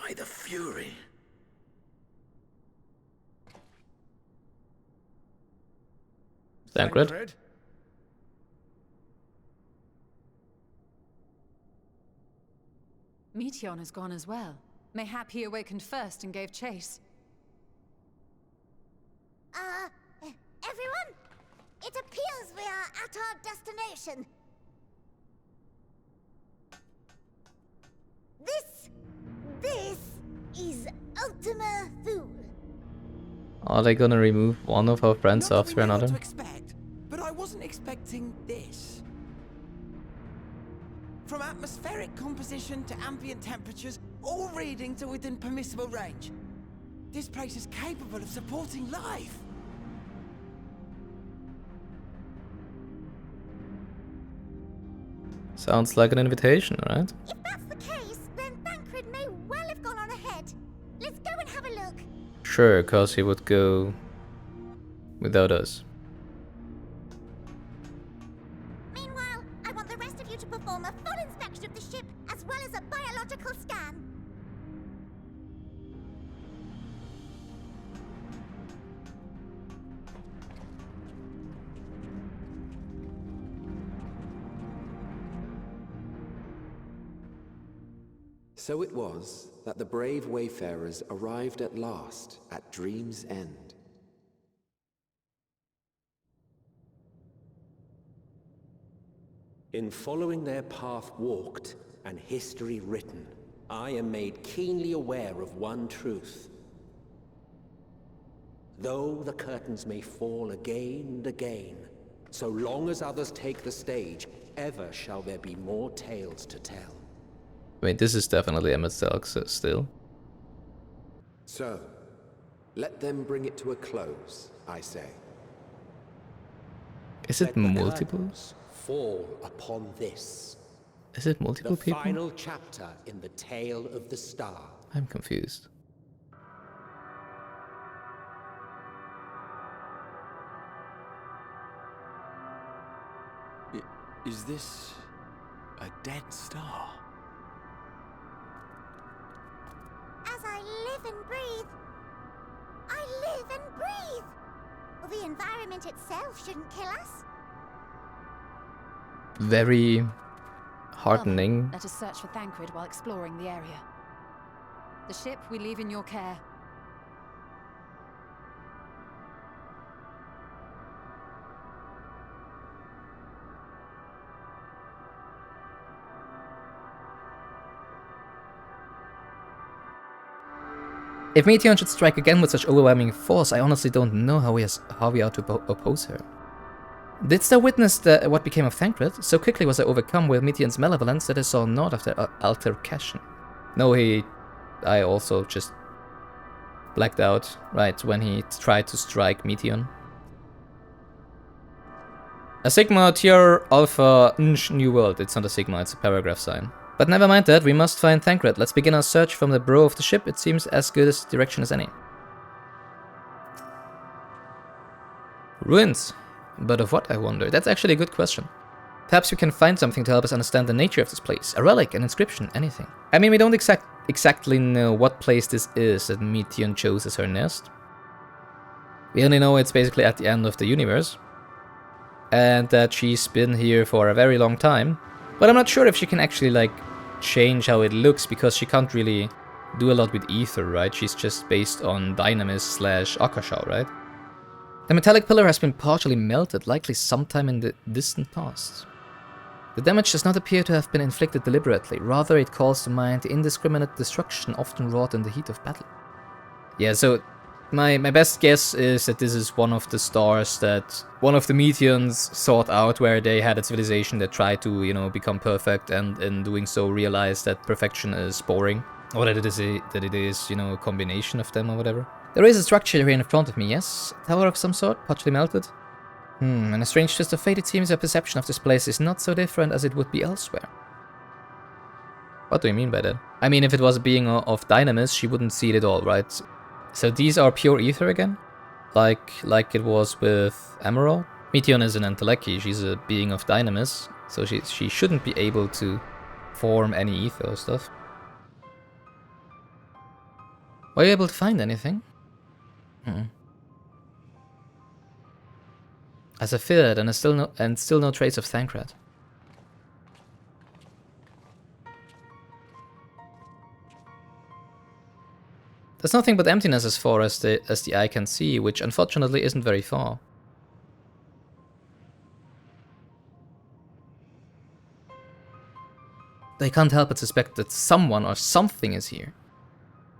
by the Fury. Thancred? Meteion has gone as well. Mayhap he awakened first and gave chase. Everyone? It appears we are at our destination. This is Ultima Thule. Are they gonna remove one of our friends Not that after we know what another? to expect, but I wasn't expecting this. From atmospheric composition to ambient temperatures, all readings are within permissible range. This place is capable of supporting life. Sounds like an invitation, right? If that's the case, then Thancred may well have gone on ahead. Let's go and have a look. Sure, cause he would go without us. Meanwhile, I want the rest of you to perform a full inspection of the ship, as well as a biological scan. So it was that the brave wayfarers arrived at last at Dream's End. In following their path walked and history written, I am made keenly aware of one truth. Though the curtains may fall again and again, so long as others take the stage, ever shall there be more tales to tell. Wait, this is definitely Emmett Stalk still. So, let them bring it to a close, I say. Is it Let the multiple? curtains fall upon this, Is it multiple the people? final chapter in the tale of the star. I'm confused. Is this a dead star? As I live and breathe, I live and breathe. Well, the environment itself shouldn't kill us. Very Well heartening. then, let us search for Thancred while exploring the area. The ship we leave in your care. If Meteion should strike again with such overwhelming force, I honestly don't know how we are to oppose her. Didst thou witness what became of Thancred? So quickly was I overcome with Meteion's malevolence that I saw naught of their altercation. No, I also just blacked out, right, when he tried to strike Meteion. A Sigma Tier Alpha New World. It's not a Sigma, it's a paragraph sign. But never mind that, we must find Thancred. Let's begin our search from the brow of the ship. It seems as good a direction as any. Ruins. But of what, I wonder? That's actually a good question. Perhaps we can find something to help us understand the nature of this place. A relic, an inscription, anything. I mean, we don't exactly know what place this is that Meteion chose as her nest. We only know it's basically at the end of the universe. And that she's been here for a very long time. But I'm not sure if she can actually, like, change how it looks, because she can't really do a lot with ether, right? She's just based on Dynamis / Akasha, right? The metallic pillar has been partially melted, likely sometime in the distant past. The damage does not appear to have been inflicted deliberately, rather it calls to mind the indiscriminate destruction often wrought in the heat of battle. Yeah, so my best guess is that this is one of the stars that one of the Meteions sought out, where they had a civilization that tried to, you know, become perfect, and in doing so realized that perfection is boring. Or that it is, you know, a combination of them or whatever. There is a structure here in front of me, yes? Tower of some sort, partially melted? And a strange twist of fate, it seems our perception of this place is not so different as it would be elsewhere. What do you mean by that? I mean, if it was a being of Dynamis, she wouldn't see it at all, right? So these are pure ether again? Like it was with Emerald? Meteion is an Enteleki, she's a being of Dynamis, so she shouldn't be able to form any ether or stuff. Were you able to find anything? As I feared, and still no trace of Thancred. There's nothing but emptiness as far as the eye can see, which unfortunately isn't very far. They can't help but suspect that someone or something is here.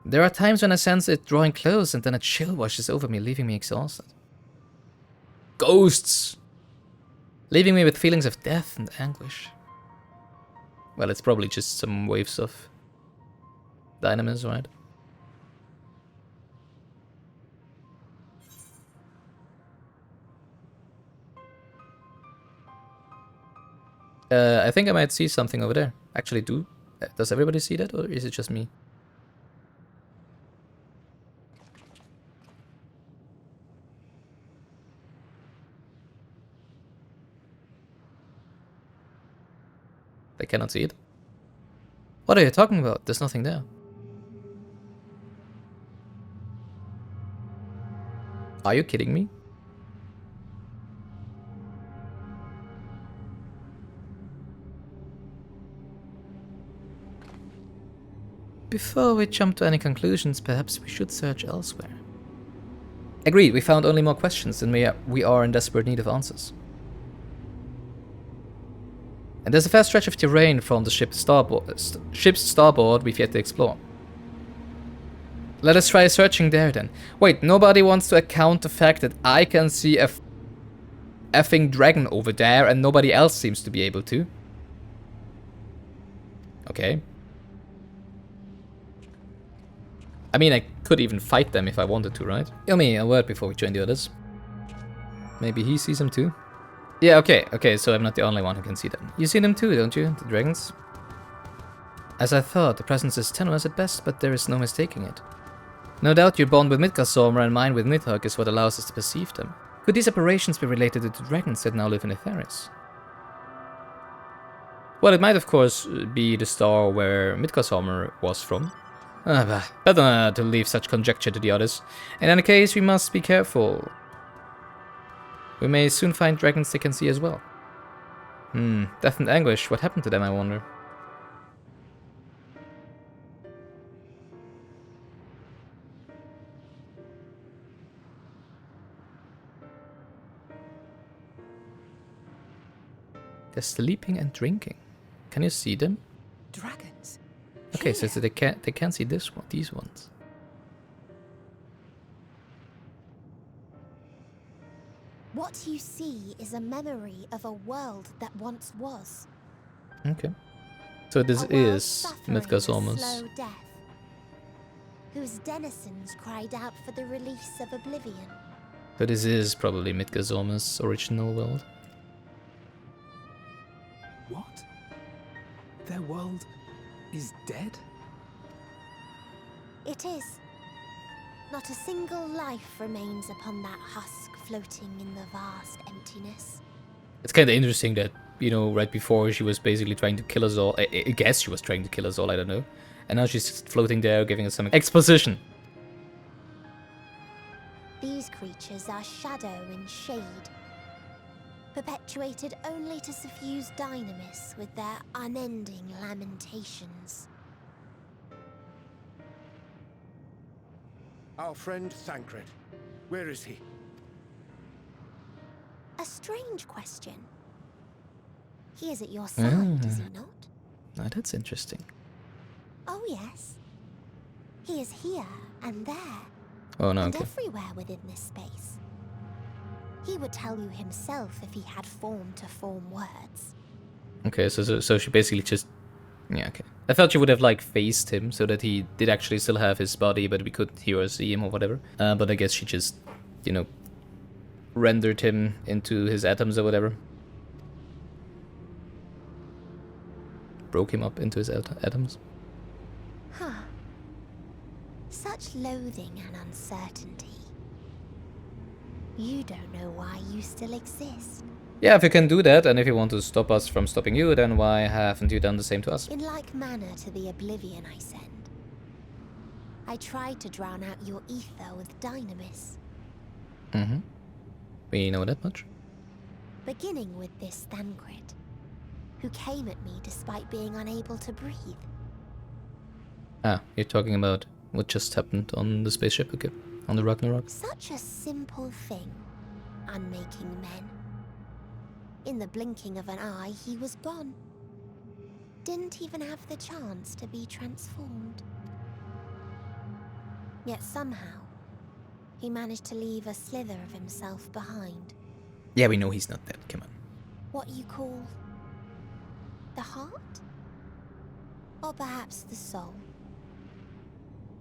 There are times when I sense it drawing close and then a chill washes over me, leaving me exhausted. Ghosts! Leaving me with feelings of death and anguish. Well, it's probably just some waves of dynamis, right? I think I might see something over there. Actually, does everybody see that, or is it just me? They cannot see it. What are you talking about? There's nothing there. Are you kidding me? Before we jump to any conclusions, perhaps we should search elsewhere. Agreed, we found only more questions than we are in desperate need of answers. And there's a fair stretch of terrain from the ship's starboard we've yet to explore. Let us try searching there then. Wait, nobody wants to account the fact that I can see a effing dragon over there and nobody else seems to be able to. Okay. I mean, I could even fight them if I wanted to, right? Yomi, a word before we join the others. Maybe he sees them too? Yeah, okay, so I'm not the only one who can see them. You see them too, don't you? The dragons? As I thought, the presence is tenuous at best, but there is no mistaking it. No doubt your bond with Midgardsormr and mine with Nidhogg is what allows us to perceive them. Could these apparitions be related to the dragons that now live in Etheirys? Well, it might of course be the star where Midgardsormr was from. Better to leave such conjecture to the others. In any case, we must be careful. We may soon find dragons they can see as well. Death and anguish, what happened to them, I wonder? They're sleeping and drinking. Can you see them? Dragons? Okay, so they can't see these ones. What you see is a memory of a world that once was. Okay. So this A world is suffering a Midgardsormr's. slow death, whose denizens cried out for the release of oblivion. So this is probably Midgardsormr's original world. What? Their world is dead? It is. Not a single life remains upon that husk floating in the vast emptiness. It's kind of interesting that, you know, right before she was basically trying to kill us all. I guess she was trying to kill us all, I don't know. And now she's just floating there giving us some exposition. These creatures are shadow and shade, perpetuated only to suffuse dynamis with their unending lamentations. Our friend Thancred. Where is he? A strange question. He is at your side, is he not? Now that's interesting. Oh yes. He is here and there, Oh no, and okay. everywhere within this space. He would tell you himself if he had form to form words. Okay, so she basically just... Yeah, okay. I thought she would have, like, faced him so that he did actually still have his body, but we could hear or see him or whatever. But I guess she just, you know, rendered him into his atoms or whatever. Broke him up into his atoms. Huh. Such loathing and uncertainty. You don't know why you still exist. Yeah, if you can do that, and if you want to stop us from stopping you, then why haven't you done the same to us? In like manner to the oblivion I send. I tried to drown out your ether with Dynamis, Mm-hmm. We know that much. beginning with this Thancred, who came at me despite being unable to breathe. Ah, you're talking about what just happened on the spaceship, okay? On the Ragnarok. Such a simple thing, unmaking men. In the blinking of an eye, he was gone. Didn't even have the chance to be transformed. Yet somehow, he managed to leave a slither of himself behind. Yeah, we know he's not dead, come on. What you call the heart? Or perhaps the soul.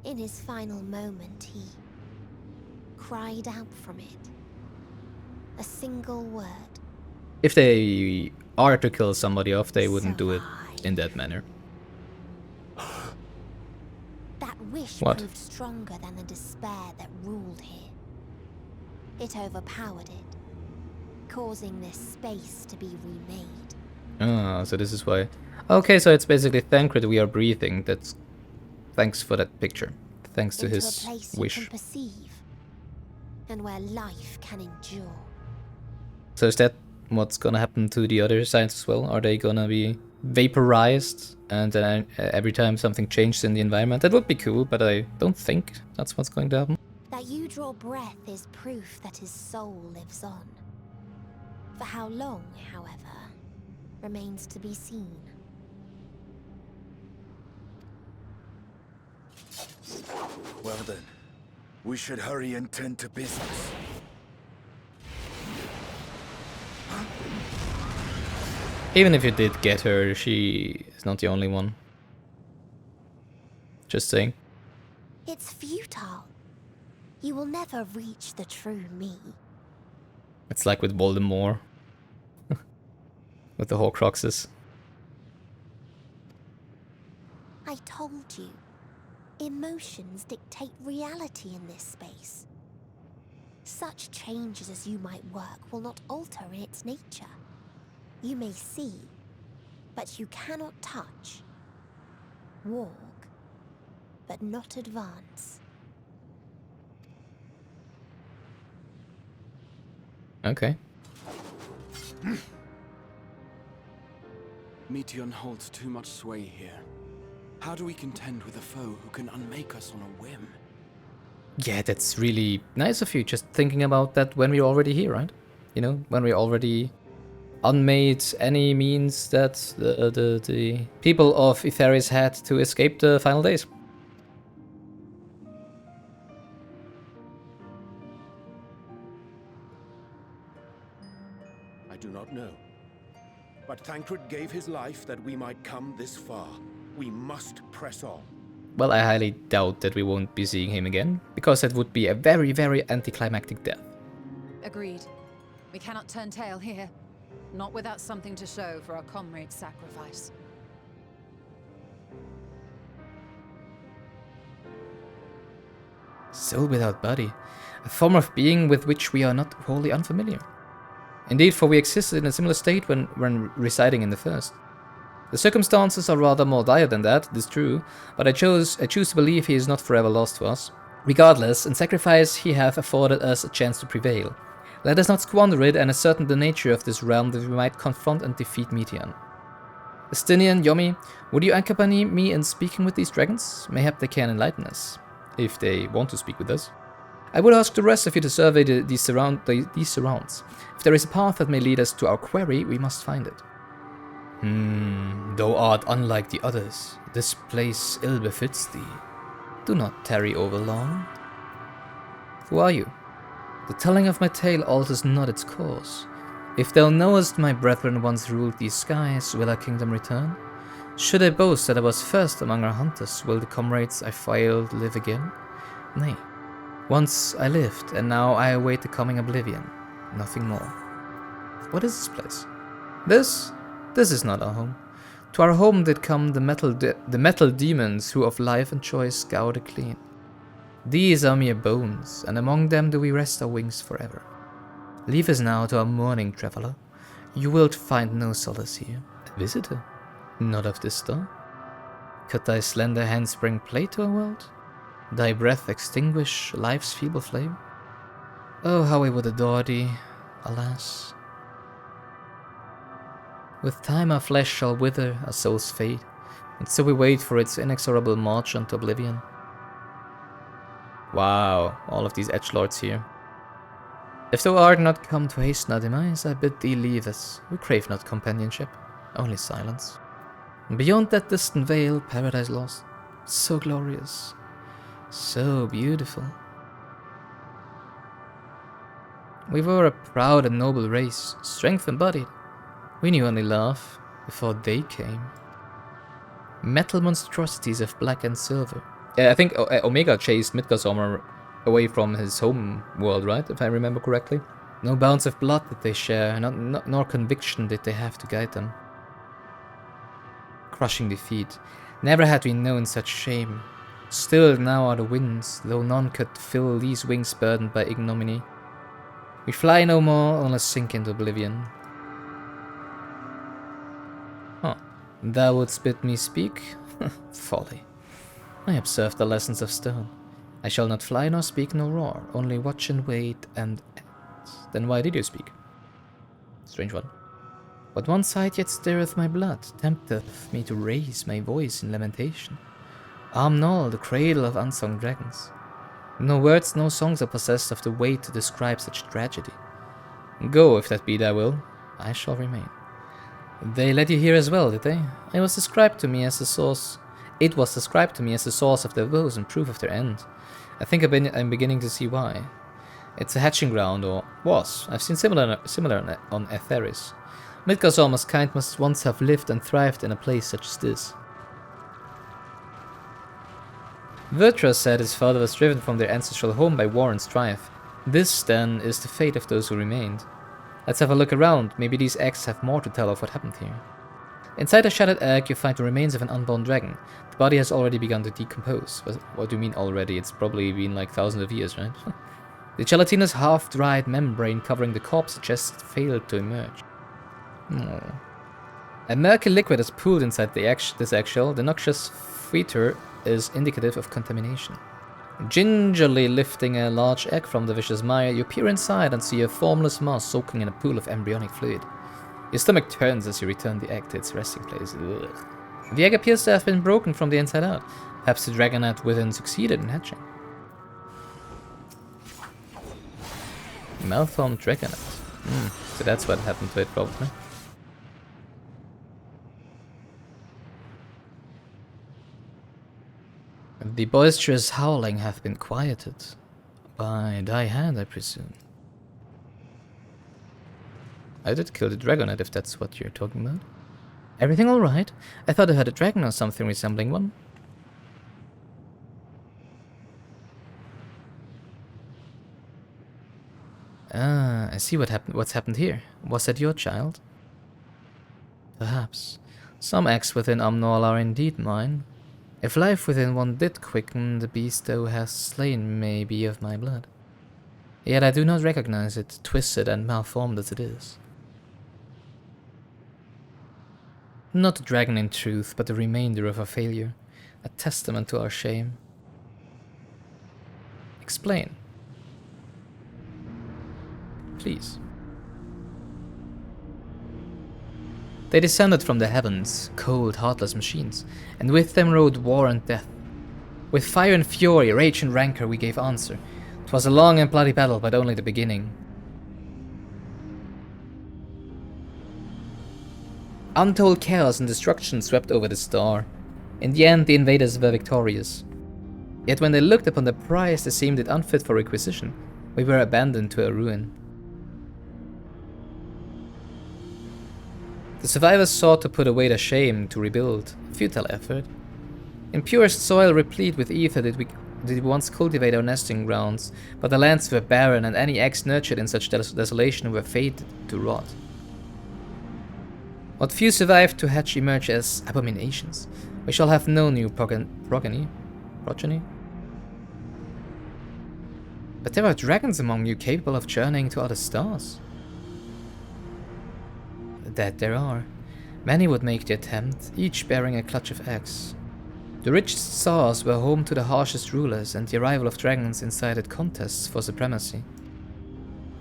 In his final moment, he cried out from it. A single word. If they are to kill somebody off, they wouldn't do it in that manner. That wish What? proved stronger than the despair that ruled here. It overpowered it, causing this space to be remade. Ah, so this is why. Okay, so it's basically Thancred we are breathing. That's thanks for that picture. Thanks to Into his a place wish. you can perceive, and where life can endure. So is that what's gonna happen to the other sides as well? Are they gonna be vaporized and then every time something changes in the environment? That would be cool, but I don't think that's what's going to happen. That you draw breath is proof that his soul lives on. For how long, however, remains to be seen. Well then, we should hurry and tend to business. Even if you did get her, she is not the only one. Just saying. It's futile. You will never reach the true me. It's like with Voldemort. With the Horcruxes. I told you, emotions dictate reality in this space. Such changes as you might work will not alter its nature. You may see, but you cannot touch. Walk, but not advance. Okay. Meteion holds too much sway here. How do we contend with a foe who can unmake us on a whim? Yeah, that's really nice of you, just thinking about that when we're already here, right? You know, when we're already unmade any means that the people of Etheris had to escape the final days. I do not know. But Thancred gave his life that we might come this far. We must press on. Well, I highly doubt that we won't be seeing him again, because that would be a very, very anticlimactic death. Agreed. We cannot turn tail here. Not without something to show for our comrade's sacrifice. Soul without body, a form of being with which we are not wholly unfamiliar. Indeed, for we existed in a similar state when residing in the first. The circumstances are rather more dire than that, it is true, but I choose to believe he is not forever lost to us. Regardless, in sacrifice he hath afforded us a chance to prevail. Let us not squander it and ascertain the nature of this realm that we might confront and defeat Meteion. Estinian, Yomi, would you accompany me in speaking with these dragons? Mayhap they can enlighten us, if they want to speak with us. I would ask the rest of you to survey these surrounds. If there is a path that may lead us to our quarry, we must find it. Thou art unlike the others. This place ill befits thee. Do not tarry over long. Who are you? The telling of my tale alters not its course. If thou knowest my brethren once ruled these skies, will our kingdom return? Should I boast that I was first among our hunters, will the comrades I failed live again? Nay. Once I lived, and now I await the coming oblivion. Nothing more. What is this place? This is not our home. To our home did come the metal demons who of life and choice scoured it clean. These are mere bones, and among them do we rest our wings forever. Leave us now to our mourning, traveler. You wilt find no solace here. A visitor? Not of this star. Could thy slender hands bring play to our world? Thy breath extinguish life's feeble flame? Oh, how I would adore thee, alas. With time our flesh shall wither, our souls fade, and so we wait for its inexorable march unto oblivion. Wow, all of these edgelords here. If thou art not come to hasten our demise, I bid thee leave us. We crave not companionship, only silence. And beyond that distant veil, paradise lost, so glorious, so beautiful. We were a proud and noble race, strength embodied. We knew only love before they came. Metal monstrosities of black and silver. Yeah, I think Omega chased Midgardsormr away from his home world, right? If I remember correctly. No bounds of blood did they share, nor conviction did they have to guide them. Crushing defeat. Never had we known such shame. Still now are the winds, though none could fill these wings burdened by ignominy. We fly no more, only sink into oblivion. Huh. Thou wouldst bid me speak? Folly. I observe the lessons of stone. I shall not fly nor speak nor roar, only watch and wait and act. Then why did you speak? Strange one. But one sight yet stirreth my blood, tempteth me to raise my voice in lamentation. Amnol, the cradle of unsung dragons. No words, no songs are possessed of the weight to describe such tragedy. Go, if that be thy will, I shall remain. They led you here as well, did they? It was described to me as the source of their woes and proof of their end. I think I'm beginning to see why. It's a hatching ground, or was. I've seen similar on Etheris. Midgardsormr's kind must once have lived and thrived in a place such as this. Vertra said his father was driven from their ancestral home by war and strife. This, then, is the fate of those who remained. Let's have a look around. Maybe these eggs have more to tell of what happened here. Inside a shattered egg, you find the remains of an unborn dragon. The body has already begun to decompose. What do you mean already? It's probably been like thousands of years, right? The gelatinous half-dried membrane covering the corpse just failed to emerge. A murky liquid is pooled inside this eggshell. The noxious fetor is indicative of contamination. Gingerly lifting a large egg from the vicious mire, you peer inside and see a formless mass soaking in a pool of embryonic fluid. Your stomach turns as you return the egg to its resting place. Ugh. The egg appears to have been broken from the inside out. Perhaps the dragonette within succeeded in hatching. Malformed dragonette. So that's what happened to it, probably. The boisterous howling hath been quieted. By thy hand, I presume. I did kill the dragonette, if that's what you're talking about. Everything alright? I thought I had a dragon or something resembling one. Ah, I see what's happened here. Was that your child? Perhaps. Some eggs within Amnol are indeed mine. If life within one did quicken, the beast thou hast slain may be of my blood. Yet I do not recognize it, twisted and malformed as it is. Not a dragon in truth, but the remainder of our failure, a testament to our shame. Explain. Please. They descended from the heavens, cold, heartless machines, and with them rode war and death. With fire and fury, rage and rancor we gave answer. 'Twas a long and bloody battle, but only the beginning. Untold chaos and destruction swept over the star. In the end, the invaders were victorious. Yet when they looked upon the prize, they seemed it unfit for requisition. We were abandoned to a ruin. The survivors sought to put away their shame, to rebuild. A futile effort. In purest soil replete with ether did we once cultivate our nesting grounds, but the lands were barren, and any eggs nurtured in such desolation were fated to rot. What few survived to hatch emerge as abominations. We shall have no new progeny. But there are dragons among you capable of journeying to other stars. That there are. Many would make the attempt, each bearing a clutch of eggs. The richest stars were home to the harshest rulers, and the arrival of dragons incited contests for supremacy.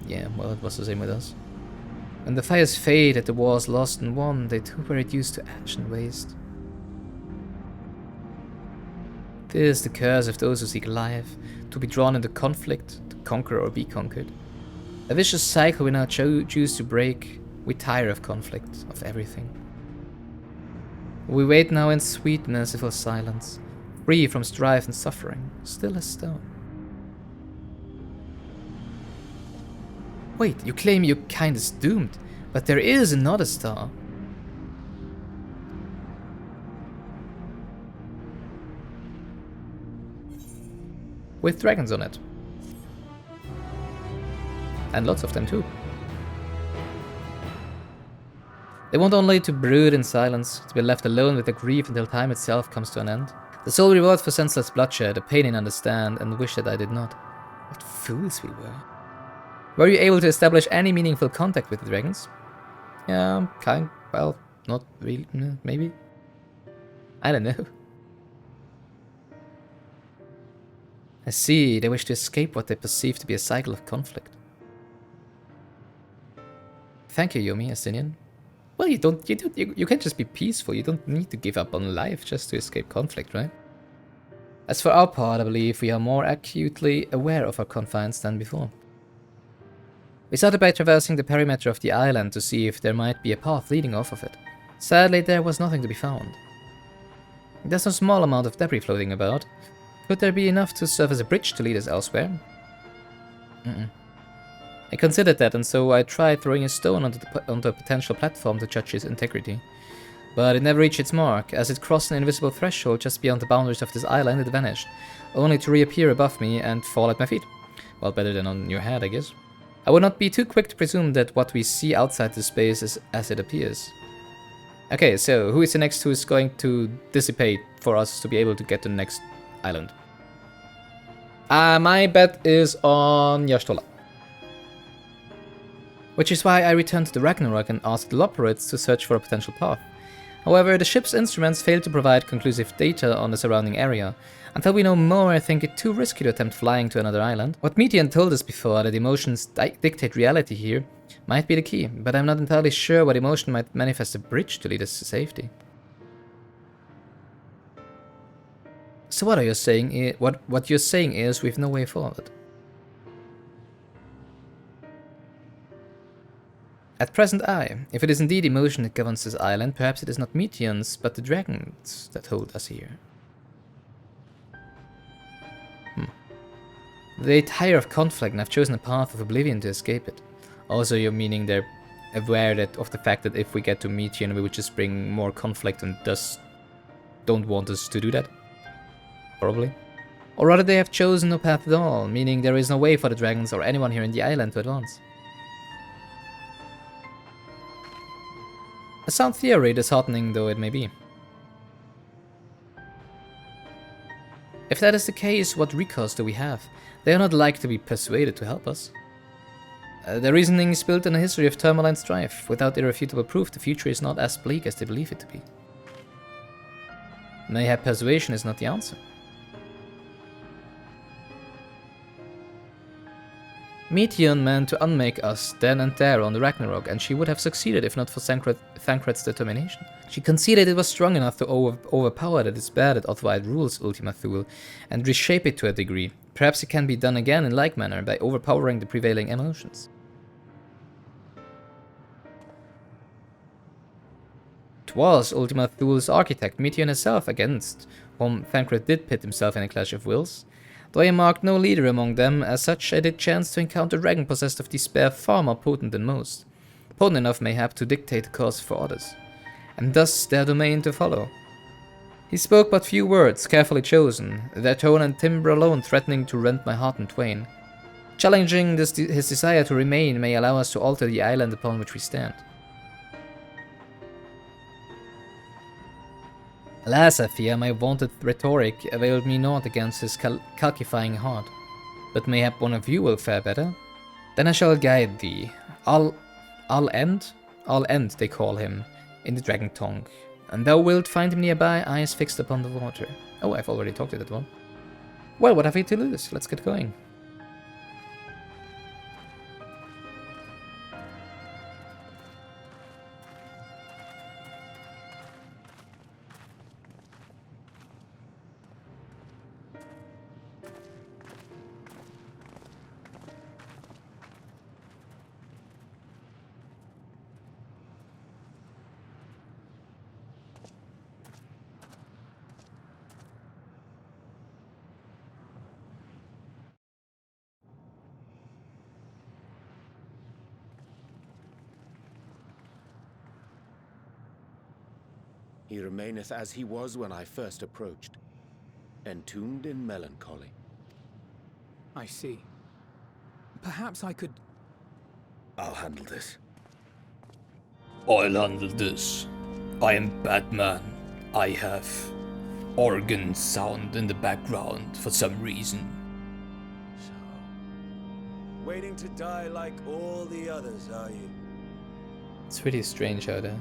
Yeah, well, it was the same with us. When the fires faded, the wars lost and won, they too were reduced to ash and waste. This is the curse of those who seek life, to be drawn into conflict, to conquer or be conquered. A vicious cycle we now choose to break. We tire of conflict, of everything. We wait now in sweet, merciful silence, free from strife and suffering, still as stone. Wait, you claim your kind is doomed, but there is another star. With dragons on it. And lots of them too. They want only to brood in silence, to be left alone with their grief until time itself comes to an end. The sole reward for senseless bloodshed, a pain in understand, and wish that I did not. What fools we were. Were you able to establish any meaningful contact with the dragons? Yeah, well, not really, maybe? I don't know. I see, they wish to escape what they perceive to be a cycle of conflict. Thank you, Yomi, Astinian. Well, you can't just be peaceful, you don't need to give up on life just to escape conflict, right? As for our part, I believe we are more acutely aware of our confines than before. We started by traversing the perimeter of the island to see if there might be a path leading off of it. Sadly, there was nothing to be found. There's no small amount of debris floating about. Could there be enough to serve as a bridge to lead us elsewhere? I considered that, and so I tried throwing a stone onto a potential platform to judge its integrity. But it never reached its mark. As it crossed an invisible threshold just beyond the boundaries of this island, it vanished, only to reappear above me and fall at my feet. Well, better than on your head, I guess. I would not be too quick to presume that what we see outside this space is as it appears. Okay, so who is the next who is going to dissipate for us to be able to get to the next island? My bet is on Y'shtola. Which is why I returned to the Ragnarok and asked the Loporrits to search for a potential path. However, the ship's instruments failed to provide conclusive data on the surrounding area. Until we know more, I think it too risky to attempt flying to another island. What Meteion told us before, that emotions dictate reality here, might be the key, but I'm not entirely sure what emotion might manifest a bridge to lead us to safety. So what are you saying? What you're saying is we've no way forward. At present, aye. If it is indeed emotion that governs this island, perhaps it is not Meteons, but the dragons that hold us here. They tire of conflict and have chosen a path of oblivion to escape it. Also, you're meaning they're aware of the fact that if we get to Meteion, we would just bring more conflict and thus don't want us to do that? Probably. Or rather, they have chosen no path at all, meaning there is no way for the dragons or anyone here in the island to advance. A sound theory, disheartening though it may be. If that is the case, what recourse do we have? They are not like to be persuaded to help us. Their reasoning is built on a history of turmoil and strife. Without irrefutable proof, the future is not as bleak as they believe it to be. Mayhap persuasion is not the answer. Meteion meant to unmake us then and there on the Ragnarok, and she would have succeeded if not for Thancred's determination. She conceded it was strong enough to overpower the despair that otherwise rules Ultima Thule, and reshape it to a degree. Perhaps it can be done again in like manner, by overpowering the prevailing emotions. It was Ultima Thule's architect, Meteion herself, against whom Thancred did pit himself in a clash of wills. Though I marked no leader among them, as such I did chance to encounter dragon possessed of despair far more potent than most. Potent enough mayhap to dictate the course for others, and thus their domain to follow. He spoke but few words, carefully chosen, their tone and timbre alone threatening to rend my heart in twain. Challenging his desire to remain may allow us to alter the island upon which we stand. Alas, I fear my vaunted rhetoric availed me not against his calcifying heart. But mayhap one of you will fare better? Then I shall guide thee. I'll end, they call him, in the dragon tongue. And thou wilt find him nearby, eyes fixed upon the water. Oh, I've already talked to that one. Well, what have we to lose? Let's get going. He remaineth as he was when I first approached, entombed in melancholy. I see. Perhaps I could... I'll handle this. I'll handle this. I am Batman. I have organ sound in the background for some reason. So, waiting to die like all the others, are you? It's really strange how that...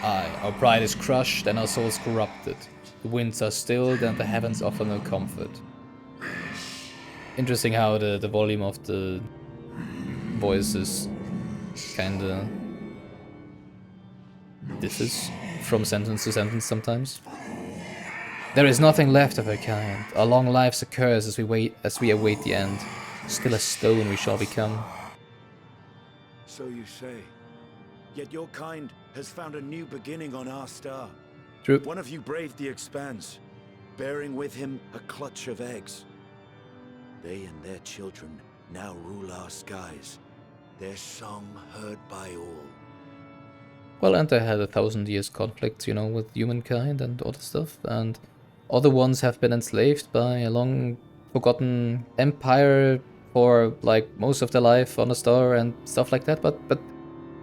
Aye, our pride is crushed and our souls corrupted. The winds are stilled and the heavens offer no comfort. Interesting how the volume of the voices kinda differs from sentence to sentence sometimes. There is nothing left of our kind. Our long lives a curse as we await the end. Still a stone we shall become. So you say. Yet your kind has found a new beginning on our star. True. One of you braved the expanse, bearing with him a clutch of eggs. They and their children now rule our skies, their song heard by all. Well, and they had 1,000 years conflict, you know, with humankind and other stuff, and other ones have been enslaved by a long forgotten empire for like most of their life on a star and stuff like that, but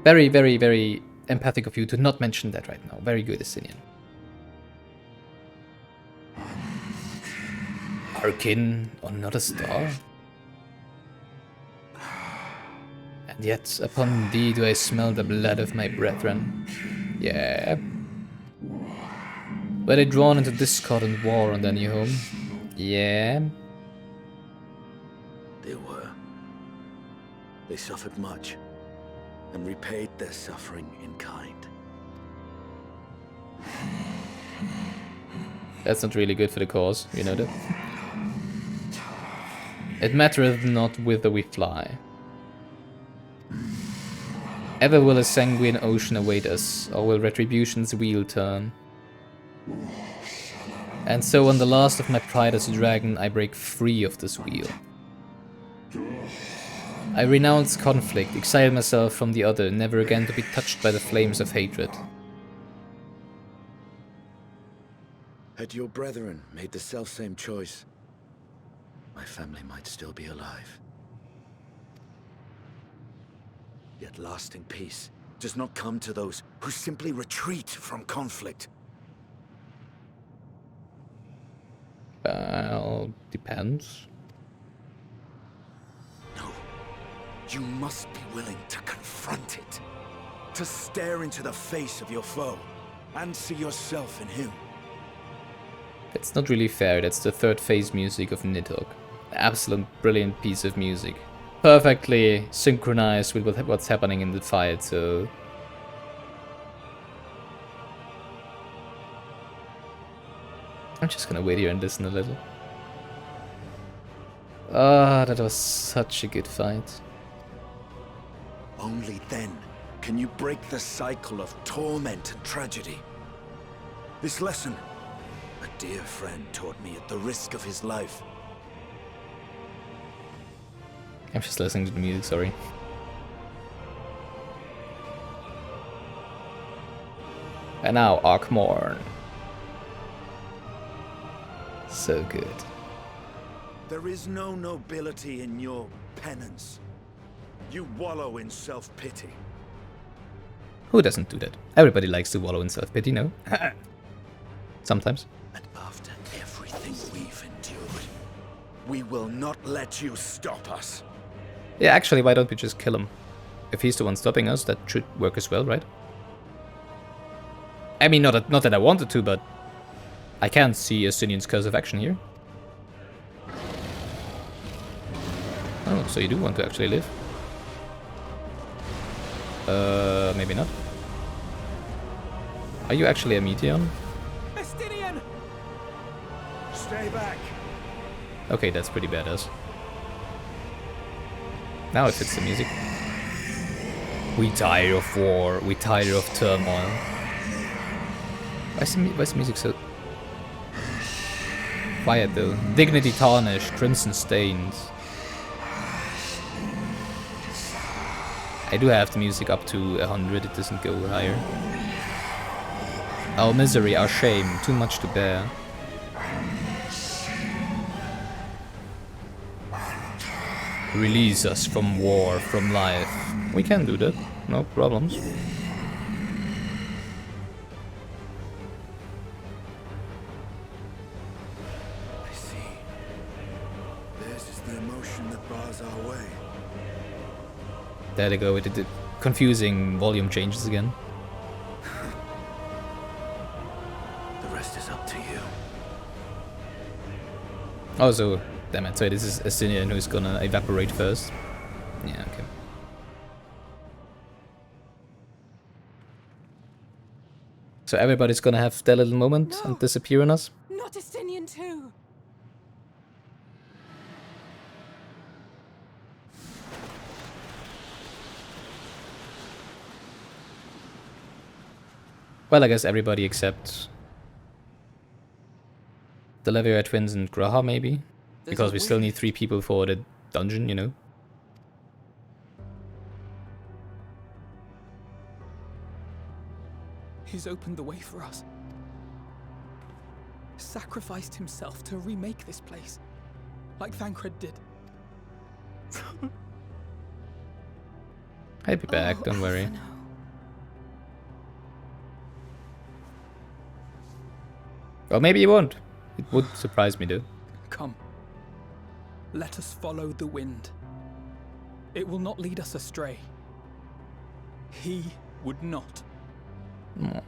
very, very, very empathic of you to not mention that right now. Very good, Estinian. Our kin on another star? And yet upon thee do I smell the blood of my brethren. Yeah. Were they drawn into discord and war on their new home? Yeah. They were. They suffered much, and repaid their suffering in kind. That's not really good for the cause, you know that? It mattereth not whither we fly. Ever will a sanguine ocean await us, or will retribution's wheel turn. And so on the last of my pride as a dragon, I break free of this wheel. I renounce conflict, exile myself from the other, never again to be touched by the flames of hatred. Had your brethren made the selfsame choice, my family might still be alive. Yet lasting peace does not come to those who simply retreat from conflict. Well, depends. No. You must be willing to confront it. To stare into the face of your foe and see yourself in him. That's not really fair, that's the third phase music of Nidhogg. Absolute brilliant piece of music. Perfectly synchronized with what's happening in the fight, so... I'm just gonna wait here and listen a little. Ah, that was such a good fight. Only then can you break the cycle of torment and tragedy. This lesson, a dear friend taught me at the risk of his life. I'm just listening to the music, sorry. And now, Arkmorn. So good. There is no nobility in your penance. You wallow in self-pity. Who doesn't do that? Everybody likes to wallow in self-pity, no? Sometimes. And after everything we've endured, we will not let you stop us. Yeah, actually, why don't we just kill him? If he's the one stopping us, that should work as well, right? I mean, not that I wanted to, but I can't see Estinian's curse of action here. Oh, so you do want to actually live? Maybe not. Are you actually a Meteon? Estinian! Stay back. Okay, that's pretty badass. Now it fits the music. We tired of war, we tired of turmoil. Why's the music so quiet though? Dignity tarnished, crimson stained. I do have the music up to 100, it doesn't go higher. Our misery, our shame, too much to bear. Release us from war, from life. We can do that, no problems. I see. Theirs is the emotion that bars our way. There they go with the confusing volume changes again. The rest is up to you. Also, damn it, so this is Estinian who's gonna evaporate first. Yeah, okay. So everybody's gonna have their little moment and disappear on us? Not Estinian too! Well, I guess everybody except the Levier twins and Graha, maybe? Because we still need 3 people for the dungeon, you know? He's opened the way for us. Sacrificed himself to remake this place, like Thancred did. I'll be back, don't worry. Alphinaud. Well, maybe he won't. It would surprise me, though. Come. Let us follow the wind. It will not lead us astray. He would not. Mm.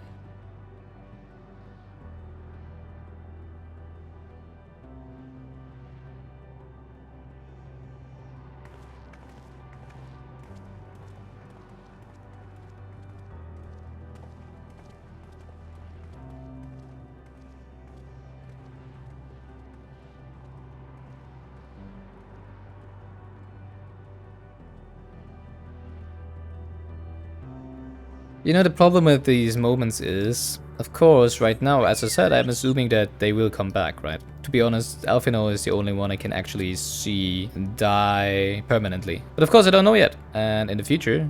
You know, the problem with these moments is, of course, right now, as I said, I'm assuming that they will come back, right? To be honest, Alphinaud is the only one I can actually see die permanently. But of course, I don't know yet. And in the future,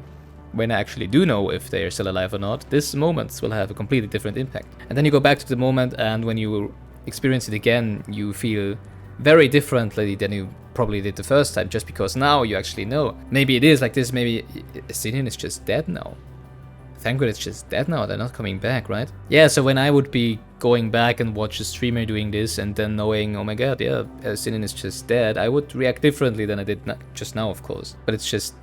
when I actually do know if they are still alive or not, these moments will have a completely different impact. And then you go back to the moment, and when you experience it again, you feel very differently than you probably did the first time, just because now you actually know. Maybe it is like this, maybe Estinian is just dead now. Thancred is just dead now, they're not coming back, right? Yeah, so when I would be going back and watch a streamer doing this and then knowing, oh my god, yeah, Estinian is just dead, I would react differently than I did just now, of course. But it's just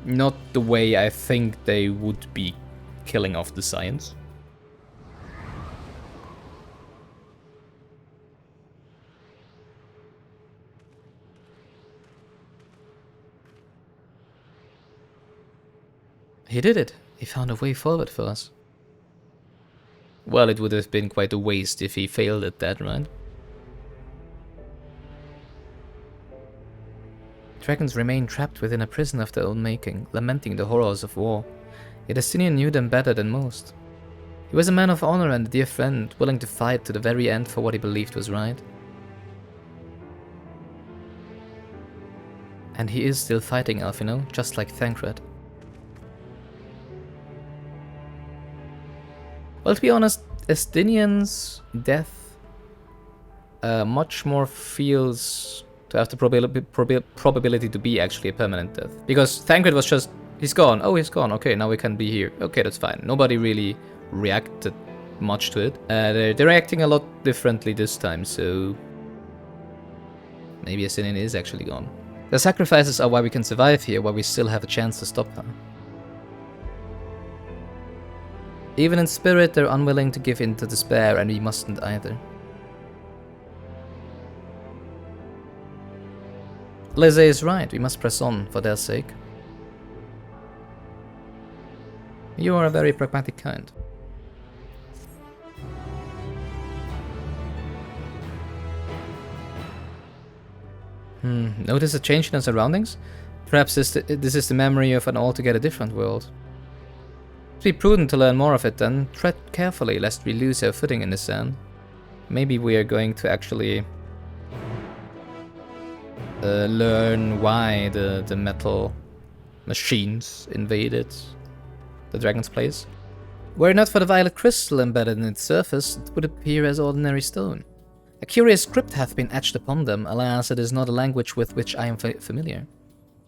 not the way I think they would be killing off the science. He did it. He found a way forward for us. Well, it would have been quite a waste if he failed at that, right? Dragons remain trapped within a prison of their own making, lamenting the horrors of war. Yet Estinian knew them better than most. He was a man of honor and a dear friend, willing to fight to the very end for what he believed was right. And he is still fighting, Alphinaud, just like Thancred. Well, to be honest, Estinian's death much more feels to have the probability to be actually a permanent death. Because Thancred was just, he's gone, oh he's gone, okay, now we can be here. Okay, that's fine. Nobody really reacted much to it. They're reacting a lot differently this time, so maybe Estinian is actually gone. The sacrifices are why we can survive here, why we still have a chance to stop her. Even in spirit, they're unwilling to give in to despair, and we mustn't either. Lizzie is right, we must press on for their sake. You are a very pragmatic kind. Notice a change in our surroundings? Perhaps this is the memory of an altogether different world. Be prudent to learn more of it then. Tread carefully lest we lose our footing in the sand. Maybe we are going to actually learn why the metal machines invaded the dragon's place. Were it not for the violet crystal embedded in its surface, it would appear as ordinary stone. A curious script hath been etched upon them, alas, it is not a language with which I am familiar.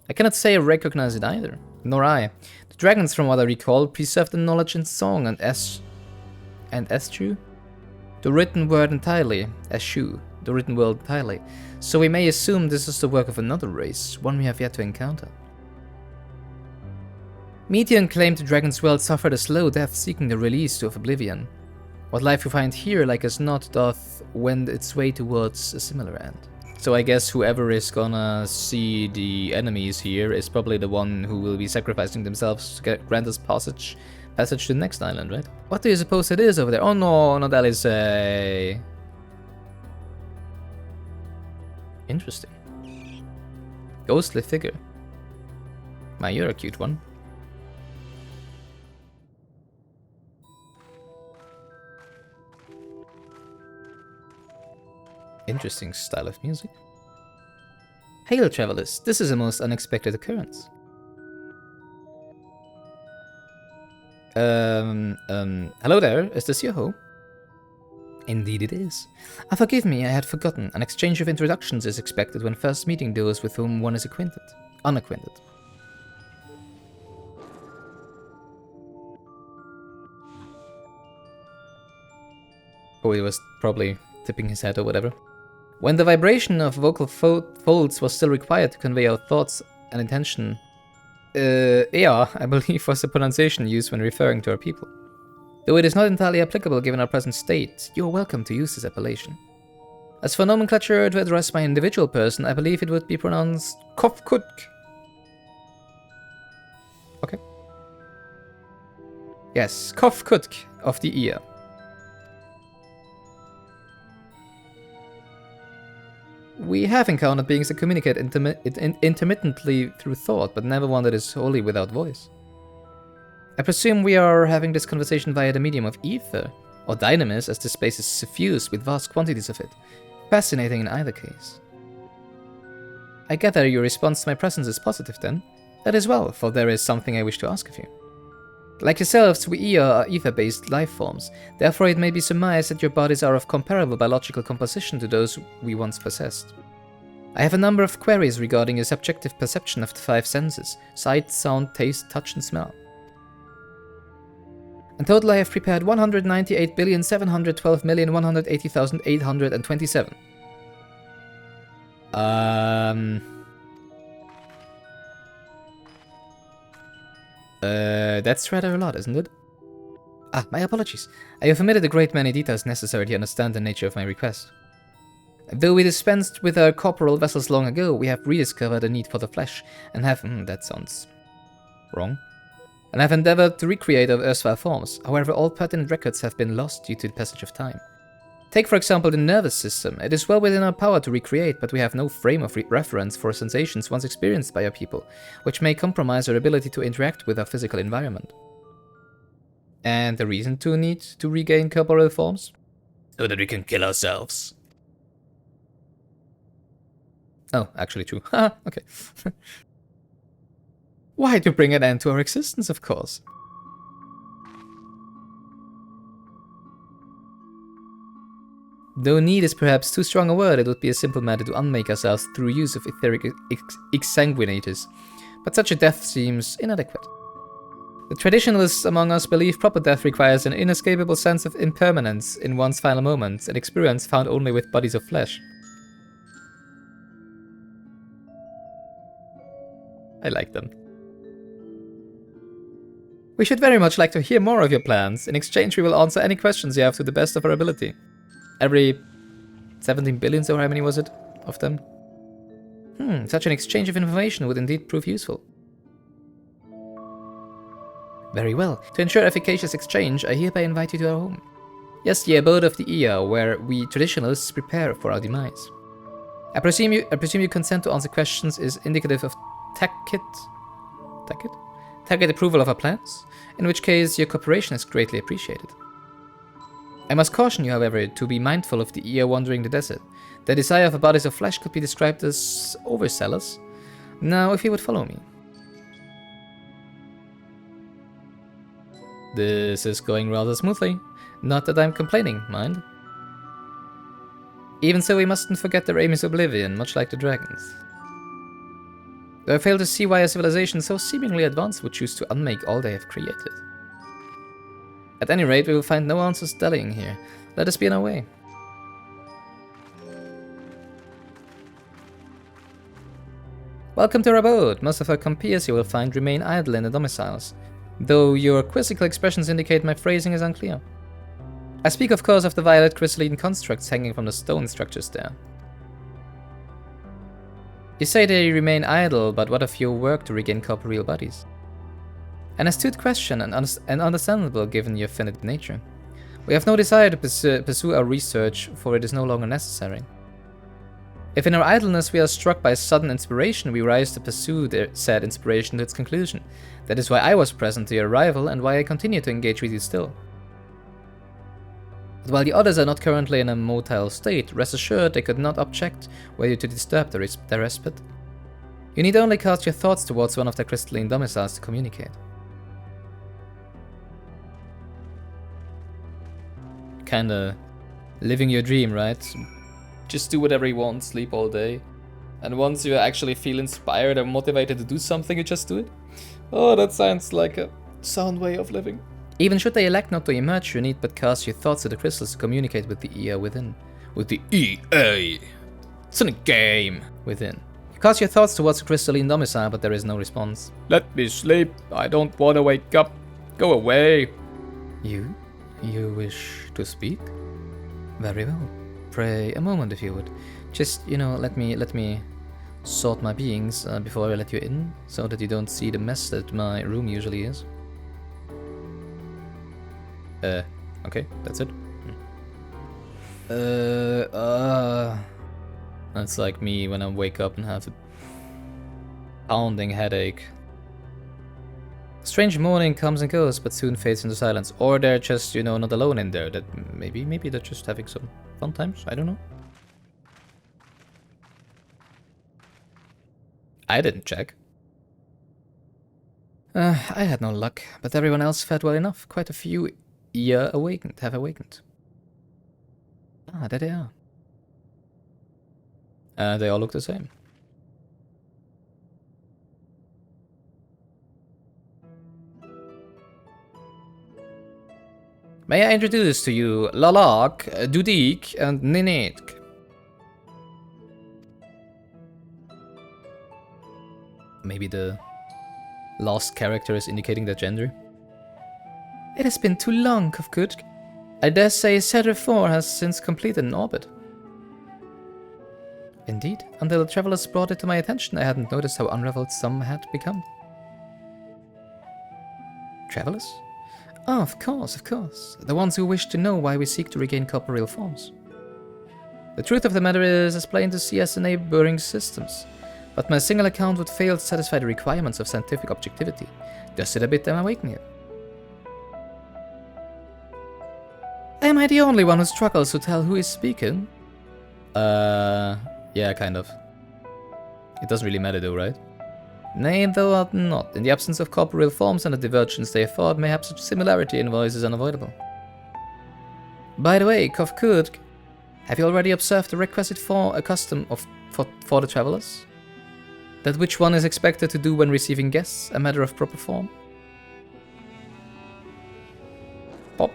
I cannot say I recognize it either, nor I. The dragons, from what I recall, preserved the knowledge in song and eschew? The written word entirely, eschew, the written word entirely, so we may assume this is the work of another race, one we have yet to encounter. Meteon claimed the dragon's world suffered a slow death seeking the release of oblivion. What life we find here, like as not, doth wend its way towards a similar end. So I guess whoever is gonna see the enemies here is probably the one who will be sacrificing themselves to grant us passage to the next island, right? What do you suppose it is over there? Oh no, not Alisaie. Interesting. Ghostly figure. My, you're a cute one. Interesting style of music. Hail, travelers. This is a most unexpected occurrence. Hello there. Is this your home? Indeed it is. Forgive me, I had forgotten. An exchange of introductions is expected when first meeting those with whom one is unacquainted. Oh, he was probably tipping his head or whatever. When the vibration of vocal folds was still required to convey our thoughts and intention, Ea, I believe, was the pronunciation used when referring to our people. Though it is not entirely applicable given our present state, you are welcome to use this appellation. As for nomenclature to address my individual person, I believe it would be pronounced Kofkutk. Okay. Yes, Kofkutk of the ear. We have encountered beings that communicate intermittently through thought, but never one that is wholly without voice. I presume we are having this conversation via the medium of ether, or dynamis, as this space is suffused with vast quantities of it. Fascinating in either case. I gather your response to my presence is positive then? That is well, for there is something I wish to ask of you. Like yourselves, we are ether-based life forms, therefore it may be surmised that your bodies are of comparable biological composition to those we once possessed. I have a number of queries regarding your subjective perception of the five senses: sight, sound, taste, touch, and smell. In total, I have prepared 198,712,180,827. That's rather a lot, isn't it? My apologies. I have omitted a great many details necessary to understand the nature of my request. Though we dispensed with our corporal vessels long ago, we have rediscovered a need for the flesh, and have... that sounds... wrong. And have endeavored to recreate our erstwhile forms. However, all pertinent records have been lost due to the passage of time. Take, for example, the nervous system. It is well within our power to recreate, but we have no frame of reference for sensations once experienced by our people, which may compromise our ability to interact with our physical environment. And the reason to need to regain corporeal forms? So that we can kill ourselves. Oh, actually true. Haha, okay. Why, to bring an end to our existence, of course. Though need is perhaps too strong a word, it would be a simple matter to unmake ourselves through use of etheric exsanguinators, but such a death seems inadequate. The traditionalists among us believe proper death requires an inescapable sense of impermanence in one's final moments, an experience found only with bodies of flesh. I like them. We should very much like to hear more of your plans. In exchange, we will answer any questions you have to the best of our ability. Every 17 billion, so how many was it of them? Such an exchange of information would indeed prove useful. Very well. To ensure efficacious exchange, I hereby invite you to our home. Yes, the abode of the Ea, where we traditionalists prepare for our demise. I presume you consent to answer questions is indicative of tacit approval of our plans, in which case your cooperation is greatly appreciated. I must caution you, however, to be mindful of the Ea wandering the desert. The desire for bodies of flesh could be described as overzealous. Now, if you would follow me. This is going rather smoothly. Not that I'm complaining, mind. Even so, we mustn't forget their aim is oblivion, much like the dragons. Though I fail to see why a civilization so seemingly advanced would choose to unmake all they have created. At any rate, we will find no answers dallying here. Let us be on our way. Welcome to our abode. Most of our compeers you will find remain idle in the domiciles, though your quizzical expressions indicate my phrasing is unclear. I speak, of course, of the violet crystalline constructs hanging from the stone structures there. You say they remain idle, but what of your work to regain corporeal bodies? An astute question and understandable given your finite nature. We have no desire to pursue our research, for it is no longer necessary. If in our idleness we are struck by sudden inspiration, we rise to pursue the said inspiration to its conclusion. That is why I was present to your arrival, and why I continue to engage with you still. But while the others are not currently in a motile state, rest assured they could not object were you to disturb their respite. You need only cast your thoughts towards one of their crystalline domiciles to communicate. Kinda living your dream, right? Just do whatever you want, sleep all day. And once you actually feel inspired or motivated to do something, you just do it. Oh, that sounds like a sound way of living. Even should they elect not to emerge, you need but cast your thoughts to the crystals to communicate with the Ea within. With the EA. It's in a game. Within. You cast your thoughts towards the crystalline domicile, but there is no response. Let me sleep. I don't want to wake up. Go away. You wish to speak? Very well. Pray a moment if you would. Just, let me sort my beings before I let you in, so that you don't see the mess that my room usually is. Okay, that's it. That's like me when I wake up and have a pounding headache. Strange morning comes and goes, but soon fades into silence. Or they're just, not alone in there. That maybe they're just having some fun times. I don't know. I didn't check. I had no luck, but everyone else fared well enough. Quite a few have awakened. Ah, there they are. They all look the same. May I introduce to you Lalak, Dudik, and Ninitk. Maybe the last character is indicating their gender. It has been too long, Kofkutk. I dare say Cedra 4 has since completed an orbit. Indeed, until the travelers brought it to my attention, I hadn't noticed how unraveled some had become. Travelers? Oh, of course. The ones who wish to know why we seek to regain corporeal forms. The truth of the matter is as plain to see as the neighboring systems, but my single account would fail to satisfy the requirements of scientific objectivity. Just a bit am I waking it. Am I the only one who struggles to tell who is speaking? Yeah, kind of. It doesn't really matter though, right? Nay, though not. In the absence of corporeal forms and the divergence they afford, mayhaps such similarity in voice is unavoidable. By the way, Kofkutk, have you already observed the requisite for the travelers? That which one is expected to do when receiving guests, a matter of proper form? Pop.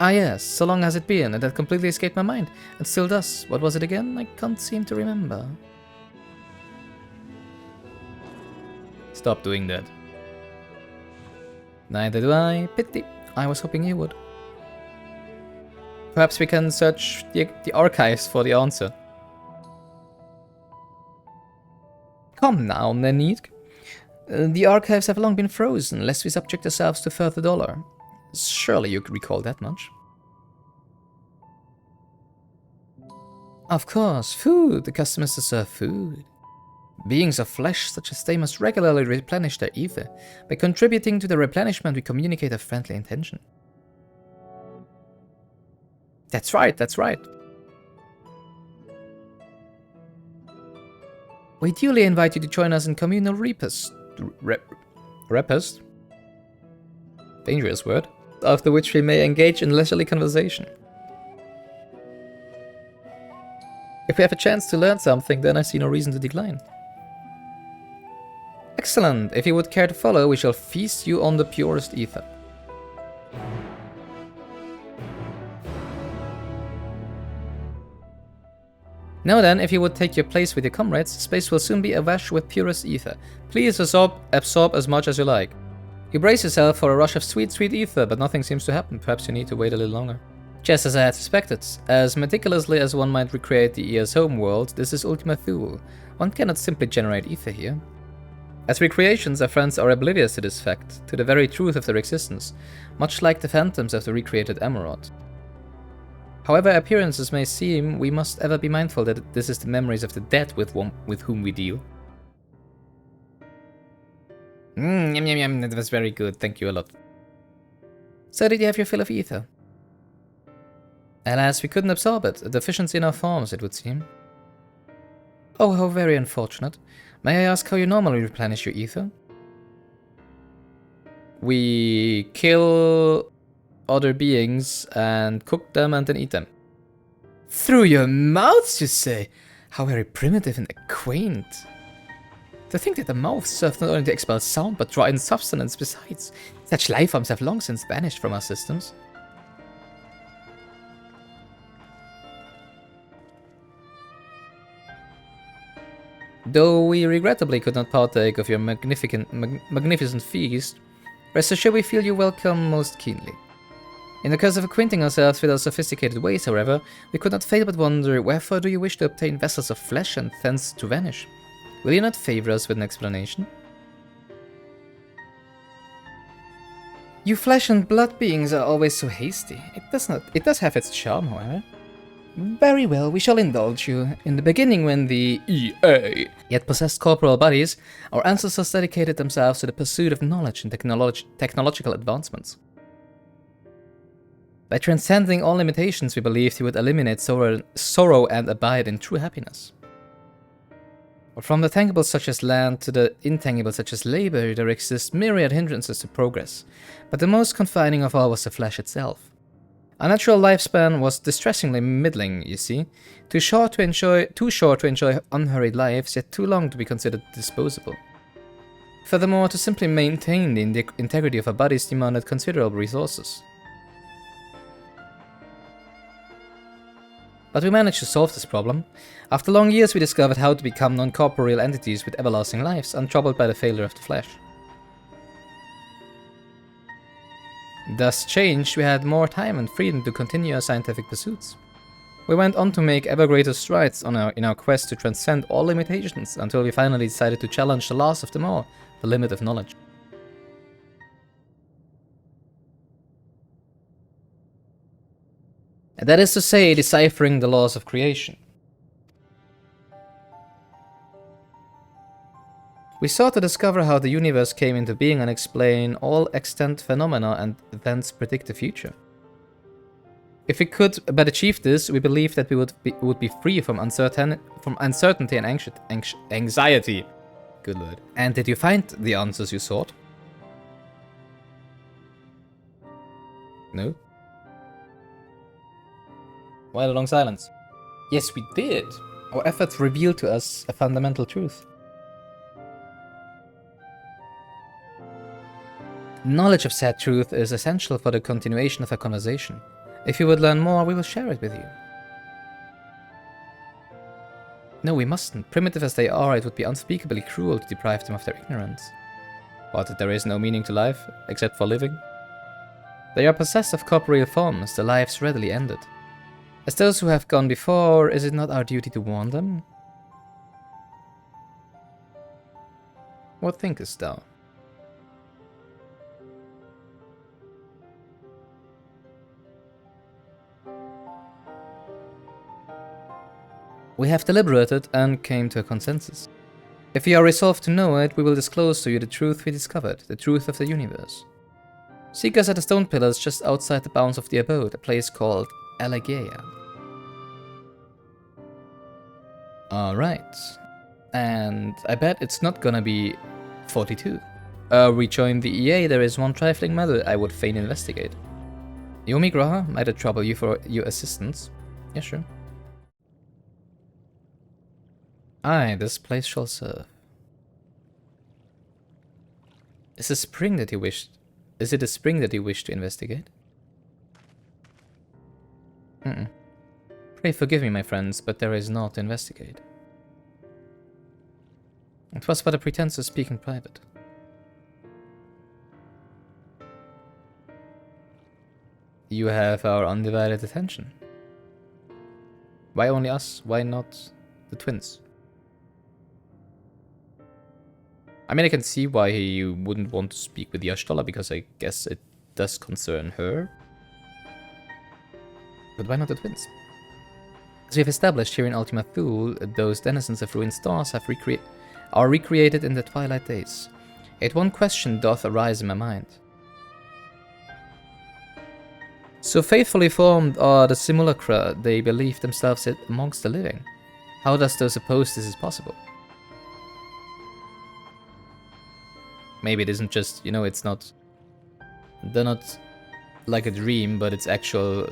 Ah yes, so long has it been, and that completely escaped my mind. It still does. What was it again? I can't seem to remember. Stop doing that. Neither do I. Pity. I was hoping you would. Perhaps we can search the archives for the answer. Come now, Nenid. The archives have long been frozen, lest we subject ourselves to further dollar. Surely you recall that much. Of course, food. The customers deserve food. Beings of flesh such as they must regularly replenish their ether. By contributing to the replenishment, we communicate a friendly intention. That's right, that's right. We duly invite you to join us in communal repast. Dangerous word. After which we may engage in leisurely conversation. If we have a chance to learn something, then I see no reason to decline. Excellent. If you would care to follow, we shall feast you on the purest ether. Now then, if you would take your place with your comrades, space will soon be awash with purest ether. Please absorb as much as you like. You brace yourself for a rush of sweet, sweet ether, but nothing seems to happen. Perhaps you need to wait a little longer. Just as I had suspected. As meticulously as one might recreate the EA's home world, this is Ultima Thule. One cannot simply generate ether here. As recreations, our friends are oblivious to this fact, to the very truth of their existence, much like the phantoms of the recreated Emerald. However appearances may seem, we must ever be mindful that this is the memories of the dead with whom we deal. Yum yum yum, that was very good, thank you a lot. So did you have your fill of ether? Alas, we couldn't absorb it, a deficiency in our forms, it would seem. Oh, how very unfortunate. May I ask how you normally replenish your ether? We kill other beings and cook them and then eat them. Through your mouths, you say? How very primitive and quaint. To think that the mouth serves not only to expel sound, but draw in substance besides. Such life forms have long since vanished from our systems. Though we regrettably could not partake of your magnificent feast, rest assured we feel you welcome most keenly. In the course of acquainting ourselves with our sophisticated ways, however, we could not fail but wonder, wherefore do you wish to obtain vessels of flesh and thence to vanish? Will you not favor us with an explanation? You flesh and blood beings are always so hasty. It does have its charm, however. Very well, we shall indulge you. In the beginning, when the EA yet possessed corporal bodies, our ancestors dedicated themselves to the pursuit of knowledge and technological advancements. By transcending all limitations, we believed he would eliminate sorrow and abide in true happiness. From the tangible such as land to the intangible such as labor, there exist myriad hindrances to progress, but the most confining of all was the flesh itself. Our natural lifespan was distressingly middling, you see, too short to enjoy unhurried lives, yet too long to be considered disposable. Furthermore, to simply maintain the integrity of our bodies demanded considerable resources. But we managed to solve this problem. After long years we discovered how to become non-corporeal entities with everlasting lives, untroubled by the failure of the flesh. Thus changed, we had more time and freedom to continue our scientific pursuits. We went on to make ever greater strides in our quest to transcend all limitations, until we finally decided to challenge the last of them all, the limit of knowledge. And that is to say, deciphering the laws of creation. We sought to discover how the universe came into being and explain all extant phenomena and thence predict the future. If we could but achieve this, we believe that we would be free from uncertainty and anxiety. Good lord. And did you find the answers you sought? No? Why the long silence? Yes, we did. Our efforts revealed to us a fundamental truth. Knowledge of said truth is essential for the continuation of our conversation. If you would learn more, we will share it with you. No, we mustn't. Primitive as they are, it would be unspeakably cruel to deprive them of their ignorance. What, there is no meaning to life, except for living? They are possessed of corporeal forms, their lives readily ended. As those who have gone before, is it not our duty to warn them? What thinkest thou? We have deliberated and came to a consensus. If you are resolved to know it, we will disclose to you the truth we discovered, the truth of the universe. Seek us at the stone pillars just outside the bounds of the abode, a place called Elegaia. Alright. And I bet it's not gonna be 42. We joined the EA, there is one trifling matter I would fain investigate. Yomi Graha, might it trouble you for your assistance? Yeah, sure. Aye, this place shall serve. Is it a spring that you wish to investigate? Pray forgive me, my friends, but there is naught to investigate. It was but a pretense to speak in private. You have our undivided attention. Why only us? Why not the twins? I mean, I can see why you wouldn't want to speak with Y'shtola, because I guess it does concern her. But why not the twins? As we have established here in Ultima Thule, those denizens of ruined stars are recreated in the twilight days. Yet one question doth arise in my mind. So faithfully formed are the simulacra they believe themselves amongst the living. How dost thou suppose this is possible? Maybe it isn't just, you know, it's not... They're not like a dream, but it's actual...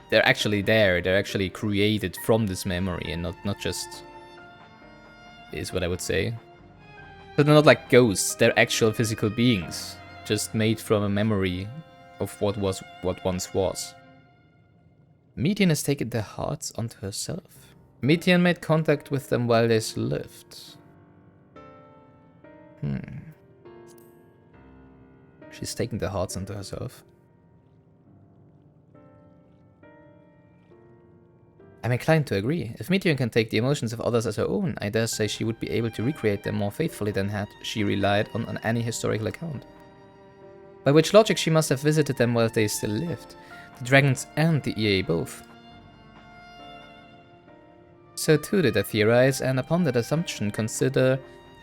They're actually there, they're actually created from this memory, and not just... is what I would say. But they're not like ghosts, they're actual physical beings, just made from a memory of what once was. Meteion has taken their hearts unto herself. Meteion made contact with them while they lived. She's taking their hearts unto herself. I'm inclined to agree. If Meteion can take the emotions of others as her own, I dare say she would be able to recreate them more faithfully than had she relied on any historical account. By which logic she must have visited them while they still lived, the dragons and the EA both. So too did I theorize, and upon that assumption consider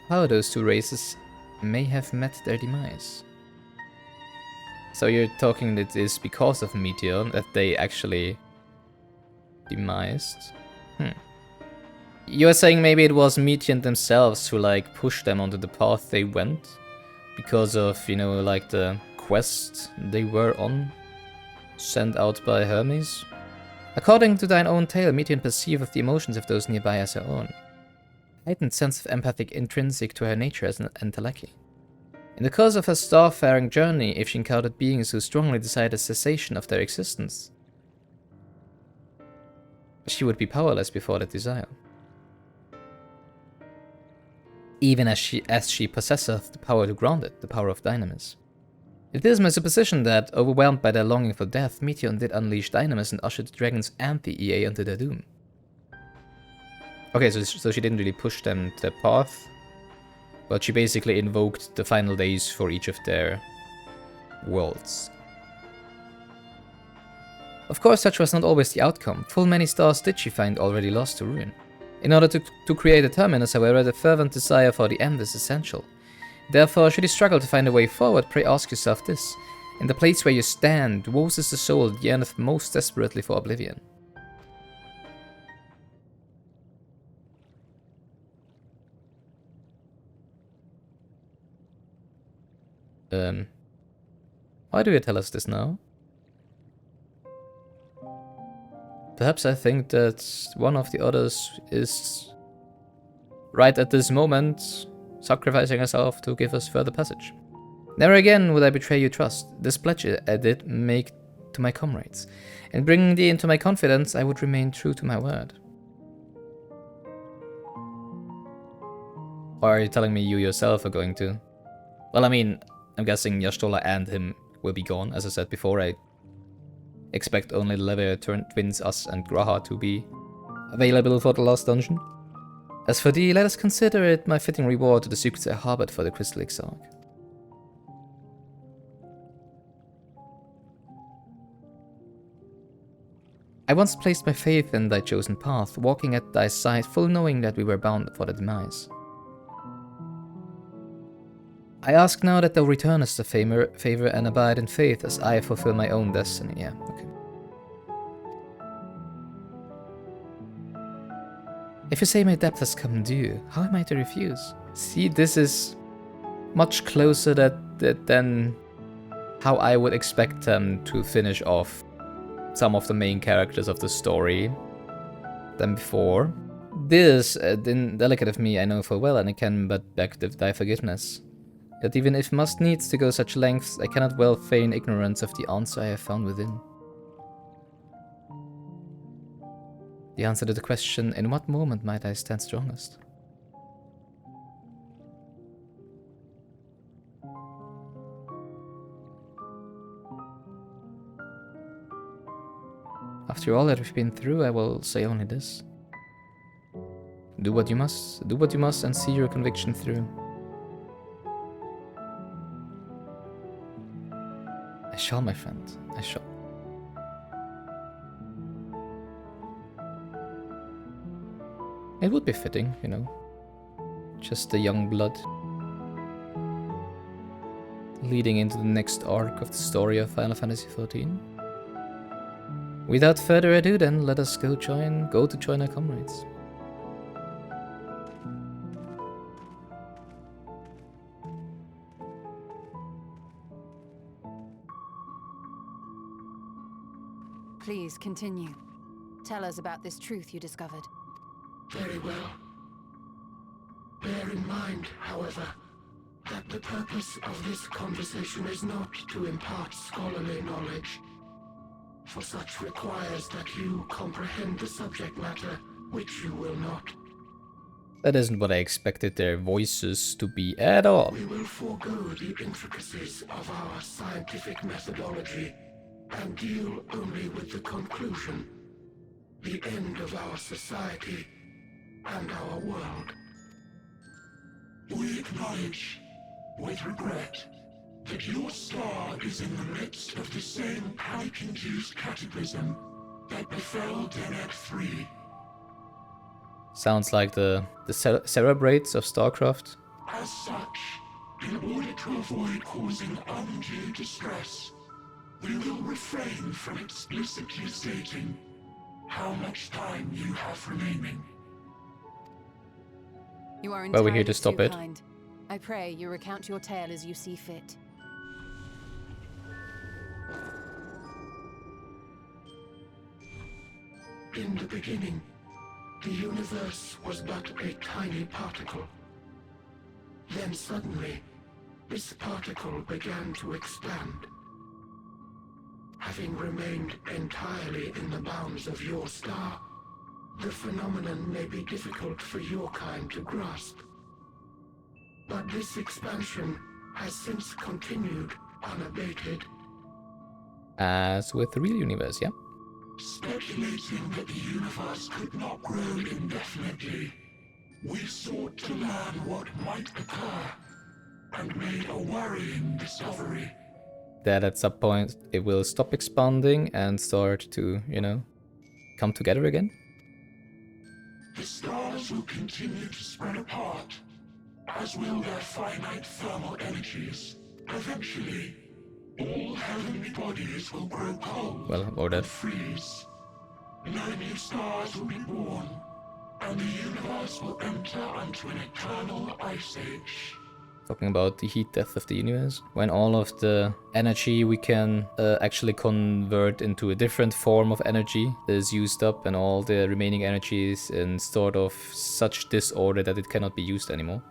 how those two races may have met their demise. So you're talking that it is because of Meteion that they actually demised? You're saying maybe it was Meteion themselves who like pushed them onto the path they went? Because of, you know, like the quest they were on? Sent out by Hermes? According to thine own tale, Meteion perceived the emotions of those nearby as her own. Heightened sense of empathy intrinsic to her nature as an Enteleki. In the course of her starfaring journey, if she encountered beings who strongly desired a cessation of their existence, she would be powerless before that desire. Even as she possesseth the power to grant it, the power of Dynamis. It is my supposition that, overwhelmed by their longing for death, Meteion did unleash Dynamis and ushered the dragons and the EA into their doom. Okay, so she didn't really push them to the path, but she basically invoked the final days for each of their worlds. Of course, such was not always the outcome. Full many stars did she find already lost to ruin. In order to create a terminus, however, the fervent desire for the end is essential. Therefore, should you struggle to find a way forward, pray ask yourself this. In the place where you stand, woes is the soul that yearneth most desperately for oblivion. Why do you tell us this now? Perhaps I think that one of the others is right at this moment sacrificing herself to give us further passage. Never again would I betray your trust. This pledge I did make to my comrades. In bringing thee into my confidence, I would remain true to my word. Or are you telling me you yourself are going to Well, I mean, I'm guessing Y'shtola and him will be gone. As I said before, I expect only the Leviathan twins, us, and Graha to be available for the last dungeon. As for thee, let us consider it my fitting reward to the secrets I harbored for the Crystal Exarch. I once placed my faith in thy chosen path, walking at thy side, full knowing that we were bound for the demise. I ask now that thou returnest the favor and abide in faith as I fulfill my own destiny. Yeah, okay. If you say my debt has come due, how am I to refuse? See, this is much closer than how I would expect them to finish off some of the main characters of the story than before. This, delicate of me, I know full well, and I can but beg thy forgiveness. That even if must needs to go such lengths, I cannot well feign ignorance of the answer I have found within. The answer to the question, in what moment might I stand strongest? After all that we've been through, I will say only this. Do what you must, and see your conviction through. I shall, my friend, I shall. It would be fitting, you know. Just the young blood. Leading into the next arc of the story of Final Fantasy XIV. Without further ado then, let us go to join our comrades. Please continue. Tell us about this truth you discovered. Very well. Bear in mind, however, that the purpose of this conversation is not to impart scholarly knowledge, for such requires that you comprehend the subject matter, which you will not. That isn't what I expected their voices to be at all. We will forego the intricacies of our scientific methodology and deal only with the conclusion, the end of our society and our world. We acknowledge, with regret, that your star is in the midst of the same panic-induced cataclysm that befell Deneb 3. Sounds like the Cerebrates of StarCraft. As such, in order to avoid causing undue distress, we will refrain from explicitly stating how much time you have remaining. You are Well, we're here to entirely stop too it. kind. I pray you recount your tale as you see fit. In the beginning, the universe was but a tiny particle. Then suddenly, this particle began to expand. Having remained entirely in the bounds of your star, the phenomenon may be difficult for your kind to grasp. But this expansion has since continued unabated. As with the real universe, yeah? Speculating that the universe could not grow indefinitely, we sought to learn what might occur, and made a worrying discovery. That at some point it will stop expanding and start to, you know, come together again? The stars will continue to spread apart, as will their finite thermal energies. Eventually, all heavenly bodies will grow cold Well, or that. and freeze. No new stars will be born, and the universe will enter into an eternal ice age. Talking about the heat death of the universe, when all of the energy we can actually convert into a different form of energy is used up, and all the remaining energy is in sort of such disorder that it cannot be used anymore.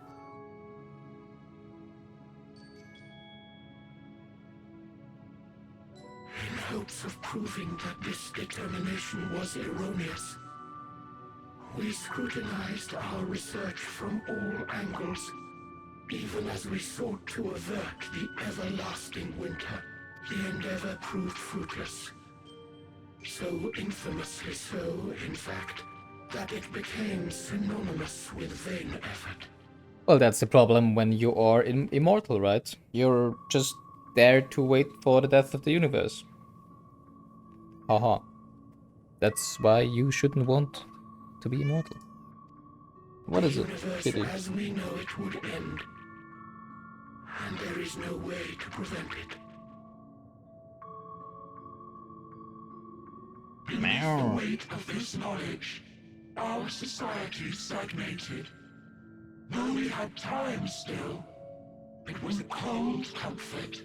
In hopes of proving that this determination was erroneous, we scrutinized our research from all angles Even as we sought to avert the everlasting winter, the endeavor proved fruitless. So infamously so, in fact, that it became synonymous with vain effort. Well, that's the problem when you are immortal, right? You're just there to wait for the death of the universe. Haha. That's why you shouldn't want to be immortal. What is it? The universe as we know it would end, and there is no way to prevent it. Beneath the weight of this knowledge, our society stagnated. Though we had time still, it was a cold comfort.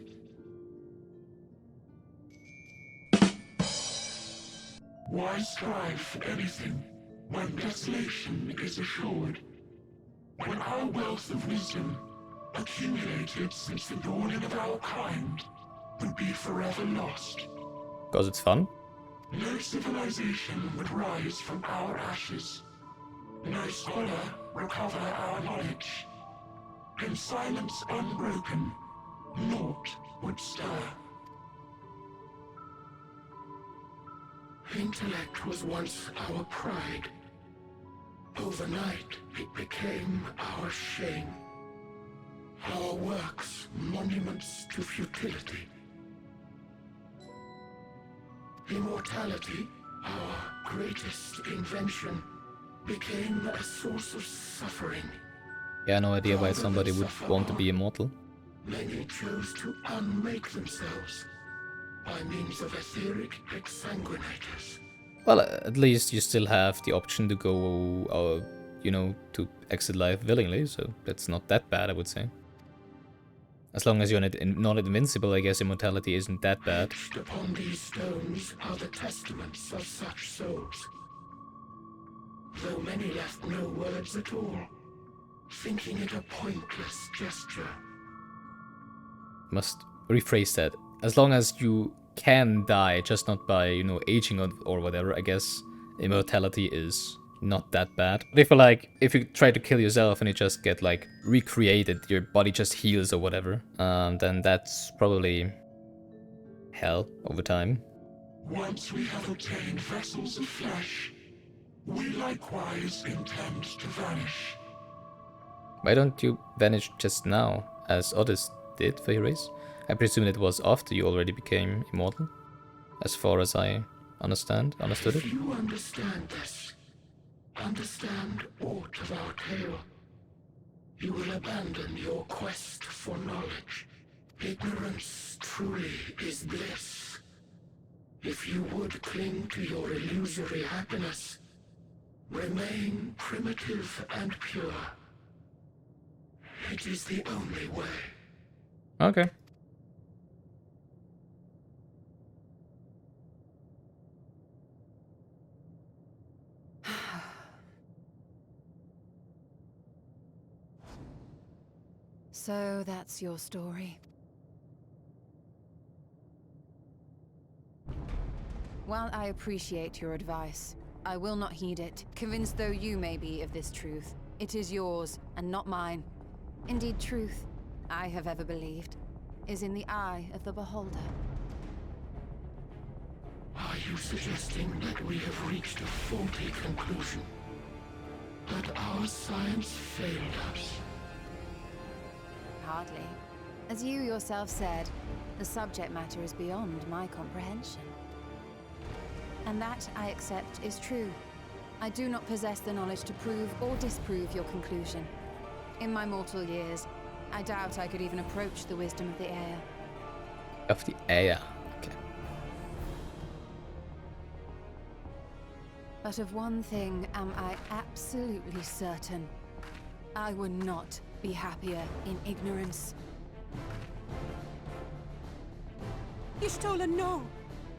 Why strive for anything when desolation is assured? When our wealth of wisdom, accumulated since the dawning of our kind, would be forever lost? Because it's fun? No civilization would rise from our ashes. No scholar recover our knowledge. In silence unbroken, naught would stir. Intellect was once our pride. Overnight, it became our shame. Our works, monuments to futility. Immortality, our greatest invention, became a source of suffering. Yeah, no idea why somebody would want to be immortal. Many chose to unmake themselves by means of etheric exsanguinators. Well, at least you still have the option to go, you know, to exit life willingly, so that's not that bad, I would say. As long as you're not invincible, I guess immortality isn't that bad. Etched upon these stones are the testaments of such souls. Though many left no words at all, thinking it a pointless gesture. Must rephrase that. As long as you can die, just not by, you know, aging or whatever, I guess immortality is not that bad. But if you try to kill yourself and you just get, like, recreated, your body just heals or whatever, then that's probably hell over time. Once we have obtained vessels of flesh, we likewise intend to vanish. Why don't you vanish just now, as others did for your race? I presume it was after you already became immortal, as far as I understood it. If you understand this, understand aught of our tale, you will abandon your quest for knowledge. Ignorance truly is bliss. If you would cling to your illusory happiness, remain primitive and pure. It is the only way. Okay. So that's your story. While I appreciate your advice, I will not heed it, convinced though you may be of this truth. It is yours, and not mine. Indeed, truth, I have ever believed, is in the eye of the beholder. Are you suggesting that we have reached a faulty conclusion? That our science failed us? Hardly. As you yourself said, the subject matter is beyond my comprehension. And that, I accept, is true. I do not possess the knowledge to prove or disprove your conclusion. In my mortal years, I doubt I could even approach the wisdom of the air. Of the air. Okay. But of one thing am I absolutely certain. I would not be happier in ignorance. Y'shtola, no!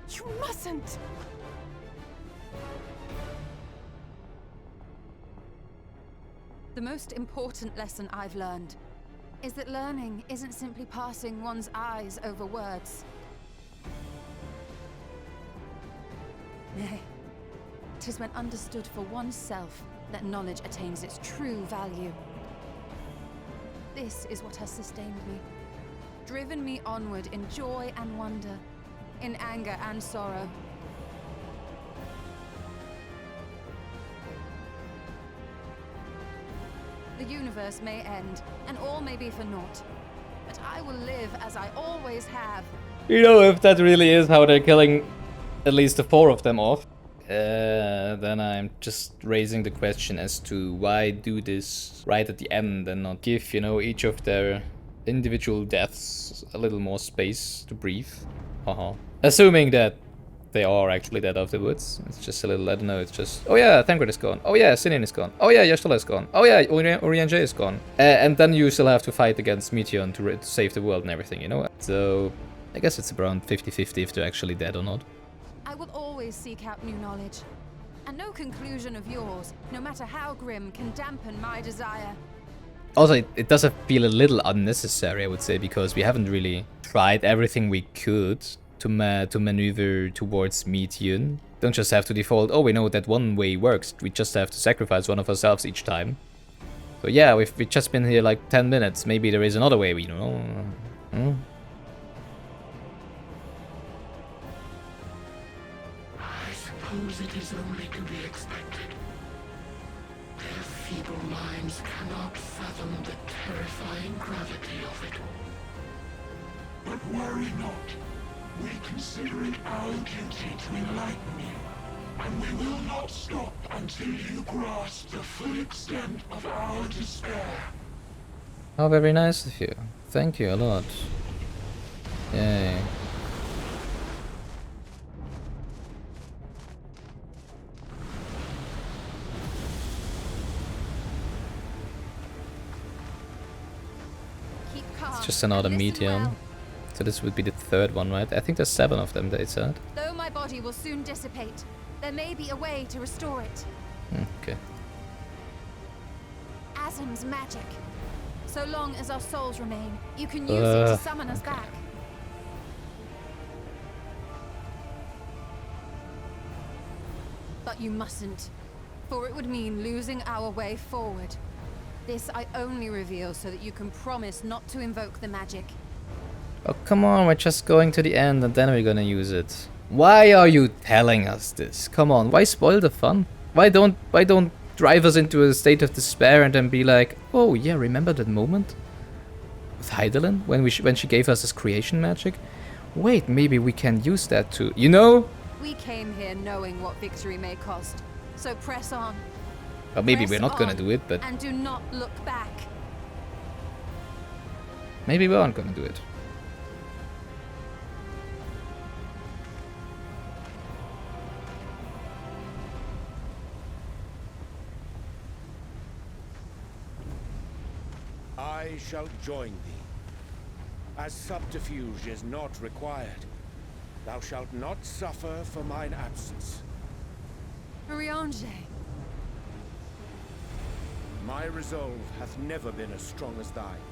You mustn't! The most important lesson I've learned is that learning isn't simply passing one's eyes over words. Nay, 'tis when understood for oneself that knowledge attains its true value. This is what has sustained me, driven me onward in joy and wonder, in anger and sorrow. The universe may end, and all may be for naught, but I will live as I always have. You know, if that really is how they're killing at least the 4 of them off, then I'm just raising the question as to why do this right at the end and not give, you know, each of their individual deaths a little more space to breathe. Assuming that they are actually dead afterwards. It's just a little, I don't know, it's just, oh yeah, Thancred is gone. Oh yeah, Sinian is gone. Oh yeah, Y'shtola is gone. Oh yeah, Urianger is gone. And then you still have to fight against Meteion to save the world and everything, you know? So, I guess it's around 50-50 if they're actually dead or not. I will always seek out new knowledge, and no conclusion of yours, no matter how grim, can dampen my desire. Also, it does feel a little unnecessary, I would say, because we haven't really tried everything we could to maneuver towards Meteion. Don't just have to default, oh, we know that one way works, we just have to sacrifice one of ourselves each time. So yeah, we've just been here like 10 minutes, maybe there is another way, we don't know. I suppose it is only to be expected. Their feeble minds cannot fathom the terrifying gravity of it. But worry not. We consider it our duty to enlighten you, and we will not stop until you grasp the full extent of our despair. How very nice of you. Thank you a lot. Yay. It's just another Meteion. So this would be the 3rd one, right? I think there's 7 of them, they said. Though my body will soon dissipate, there may be a way to restore it. Okay. Azem's magic. So long as our souls remain, you can use it to summon us back. But you mustn't, for it would mean losing our way forward. This I only reveal so that you can promise not to invoke the magic. Oh, come on, we're just going to the end and then we're gonna use it. Why are you telling us this? Come on, why spoil the fun? Why don't drive us into a state of despair and then be like, oh yeah, remember that moment with Hydaelyn when she gave us this creation magic? Wait, maybe we can use that too, you know? We came here knowing what victory may cost, so press on. Well, maybe we're not gonna do it, but and do not look back. Maybe we aren't gonna do it. I shall join thee. As subterfuge is not required, thou shalt not suffer for mine absence. Urianger. My resolve hath never been as strong as thine.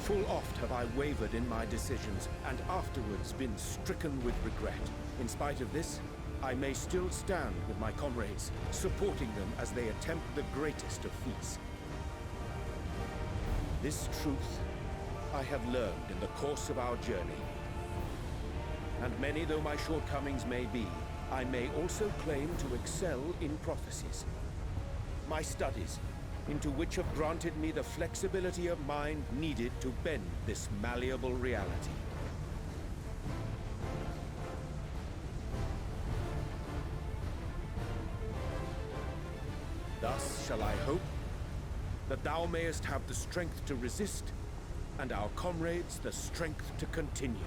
Full oft have I wavered in my decisions, and afterwards been stricken with regret. In spite of this, I may still stand with my comrades, supporting them as they attempt the greatest of feats. This truth I have learned in the course of our journey. And many though my shortcomings may be, I may also claim to excel in prophecies. My studies, into which have granted me the flexibility of mind needed to bend this malleable reality. Thus shall I hope that thou mayest have the strength to resist, and our comrades the strength to continue.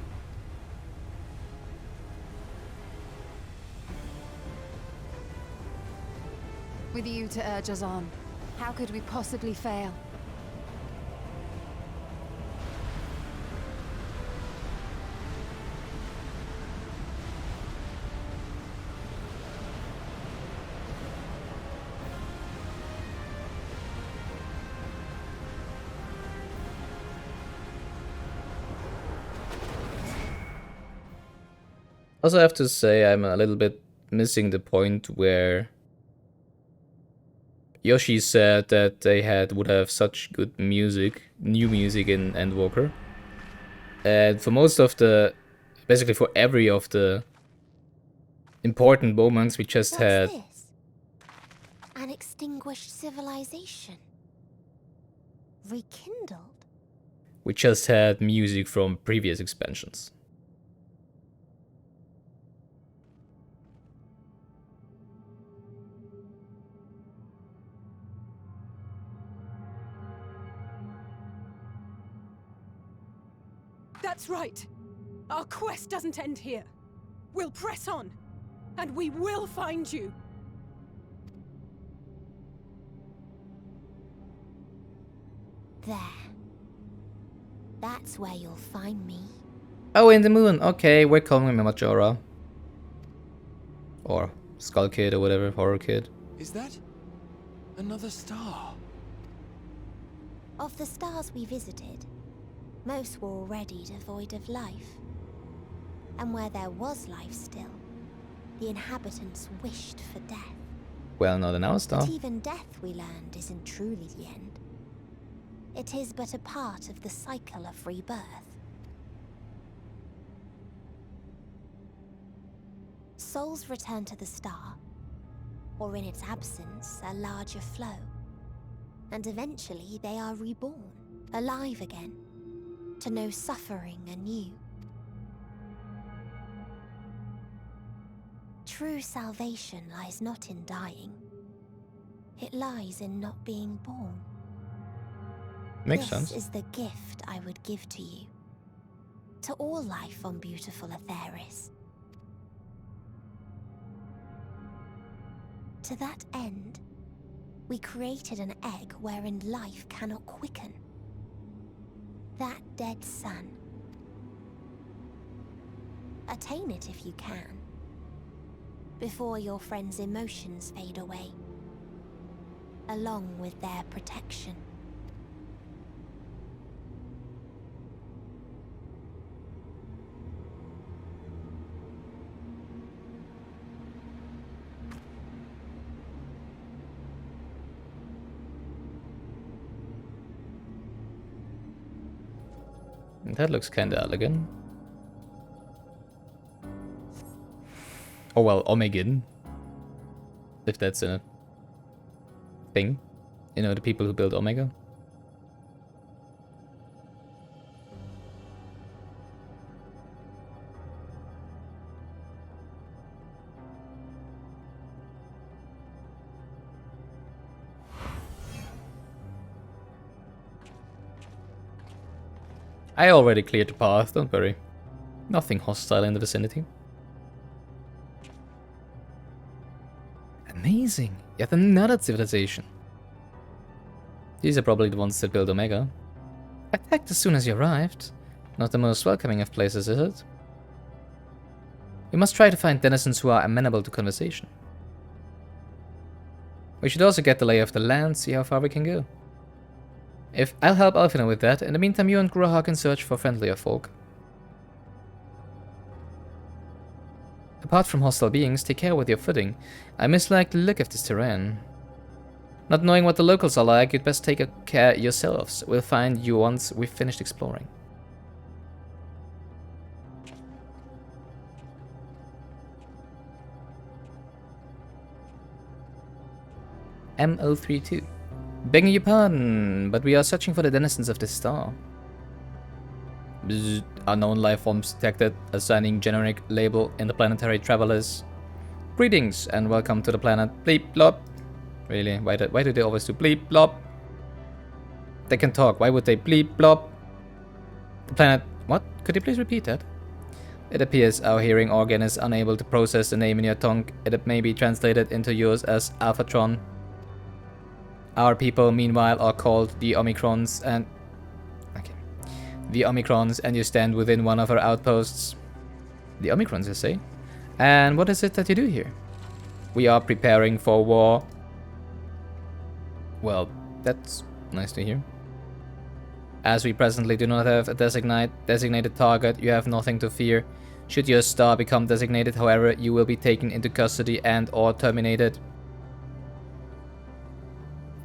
With you to urge us on, how could we possibly fail? Also, I have to say I'm a little bit missing the point where Yoshi said that they would have such good music, new music in Endwalker. And for most of the, basically for every of the important moments, we just had... What's this? An extinguished civilization. Rekindled. We just had music from previous expansions. That's right. Our quest doesn't end here. We'll press on, and we will find you. There. That's where you'll find me. Oh, in the moon. Okay, we're calling him Majora. Or Skull Kid or whatever, Horror Kid. Is that another star? Of the stars we visited, most were already devoid of life. And where there was life still, the inhabitants wished for death. Well, not in our star. But even death, we learned, isn't truly the end. It is but a part of the cycle of rebirth. Souls return to the star, or in its absence, a larger flow. And eventually they are reborn, alive again, to know suffering anew. True salvation lies not in dying. It lies in not being born. Makes sense. This is the gift I would give to you. To all life on beautiful Atheris. To that end, we created an egg wherein life cannot quicken. That dead sun. Attain it if you can, before your friends' emotions fade away, along with their protection. That looks kinda elegant. Oh well, Omegan. If that's a thing. You know, the people who build Omega. I already cleared the path, don't worry. Nothing hostile in the vicinity. Amazing! Yet another civilization. These are probably the ones that built Omega. Attacked as soon as you arrived. Not the most welcoming of places, is it? We must try to find denizens who are amenable to conversation. We should also get the lay of the land, see how far we can go. I'll help Alfina with that. In the meantime, you and Gurahar can search for friendlier folk. Apart from hostile beings, take care with your footing. I mislike the look of this terrain. Not knowing what the locals are like, you'd best take care yourselves. We'll find you once we've finished exploring. M032. Begging your pardon, but we are searching for the denizens of this star. Bzz, unknown life forms detected, assigning generic label interplanetary travelers. Greetings and welcome to the planet Bleep Blop. Really? Why do they always do Bleep Blop? They can talk, why would they Bleep Blop? The planet... What? Could you please repeat that? It appears our hearing organ is unable to process the name in your tongue. It may be translated into yours as Alphatron. Our people, meanwhile, are called the Omicrons and... Okay. The Omicrons, and you stand within one of our outposts. The Omicrons, you say? And what is it that you do here? We are preparing for war. Well, that's nice to hear. As we presently do not have a designated target, you have nothing to fear. Should your star become designated, however, you will be taken into custody and or terminated.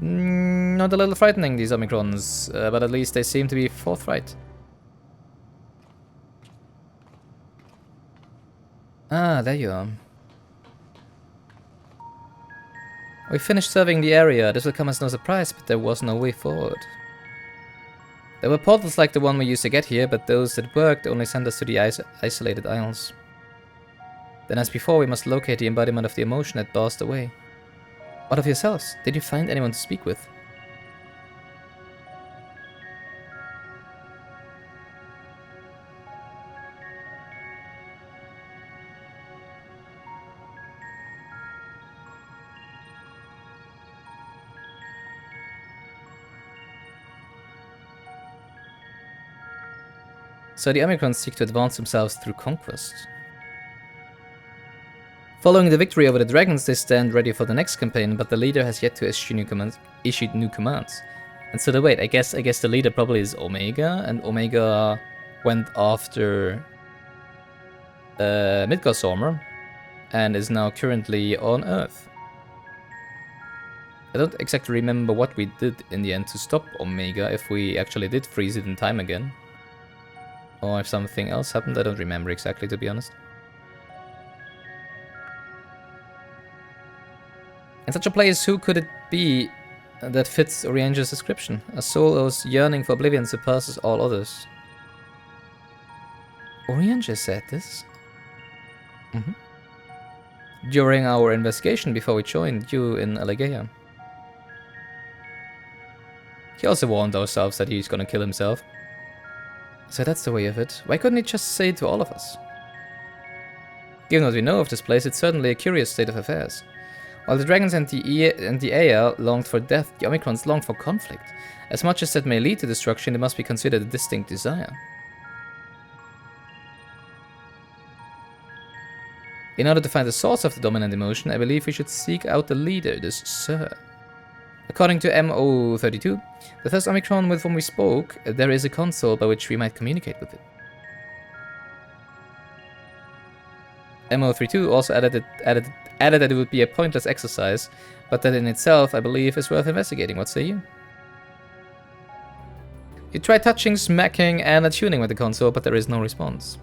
Not a little frightening, these Omicrons, but at least they seem to be forthright. Ah, there you are. We finished surveying the area. This will come as no surprise, but there was no way forward. There were portals like the one we used to get here, but those that worked only sent us to the isolated isles. Then as before, we must locate the embodiment of the emotion that passed away. What of yourselves? Did you find anyone to speak with? So the Omicrons seek to advance themselves through conquest. Following the victory over the dragons, they stand ready for the next campaign, but the leader has yet to issue new commands. And so wait, I guess the leader probably is Omega, and Omega went after Midgardsormr and is now currently on Earth. I don't exactly remember what we did in the end to stop Omega, if we actually did freeze it in time again. Or if something else happened, I don't remember exactly, to be honest. In such a place, who could it be that fits Orianger's description? A soul whose yearning for oblivion surpasses all others. Orianger said this? During our investigation before we joined you in Allegaia. He also warned ourselves that he's gonna kill himself. So that's the way of it. Why couldn't he just say it to all of us? Given what we know of this place, it's certainly a curious state of affairs. While the dragons and the Aya longed for death, the Omicrons longed for conflict. As much as that may lead to destruction, it must be considered a distinct desire. In order to find the source of the dominant emotion, I believe we should seek out the leader, this Sir. According to MO32, the first Omicron with whom we spoke, there is a console by which we might communicate with it. MO32 also added that it would be a pointless exercise, but that in itself, I believe, is worth investigating. What say you? You try touching, smacking, and attuning with the console, but there is no response.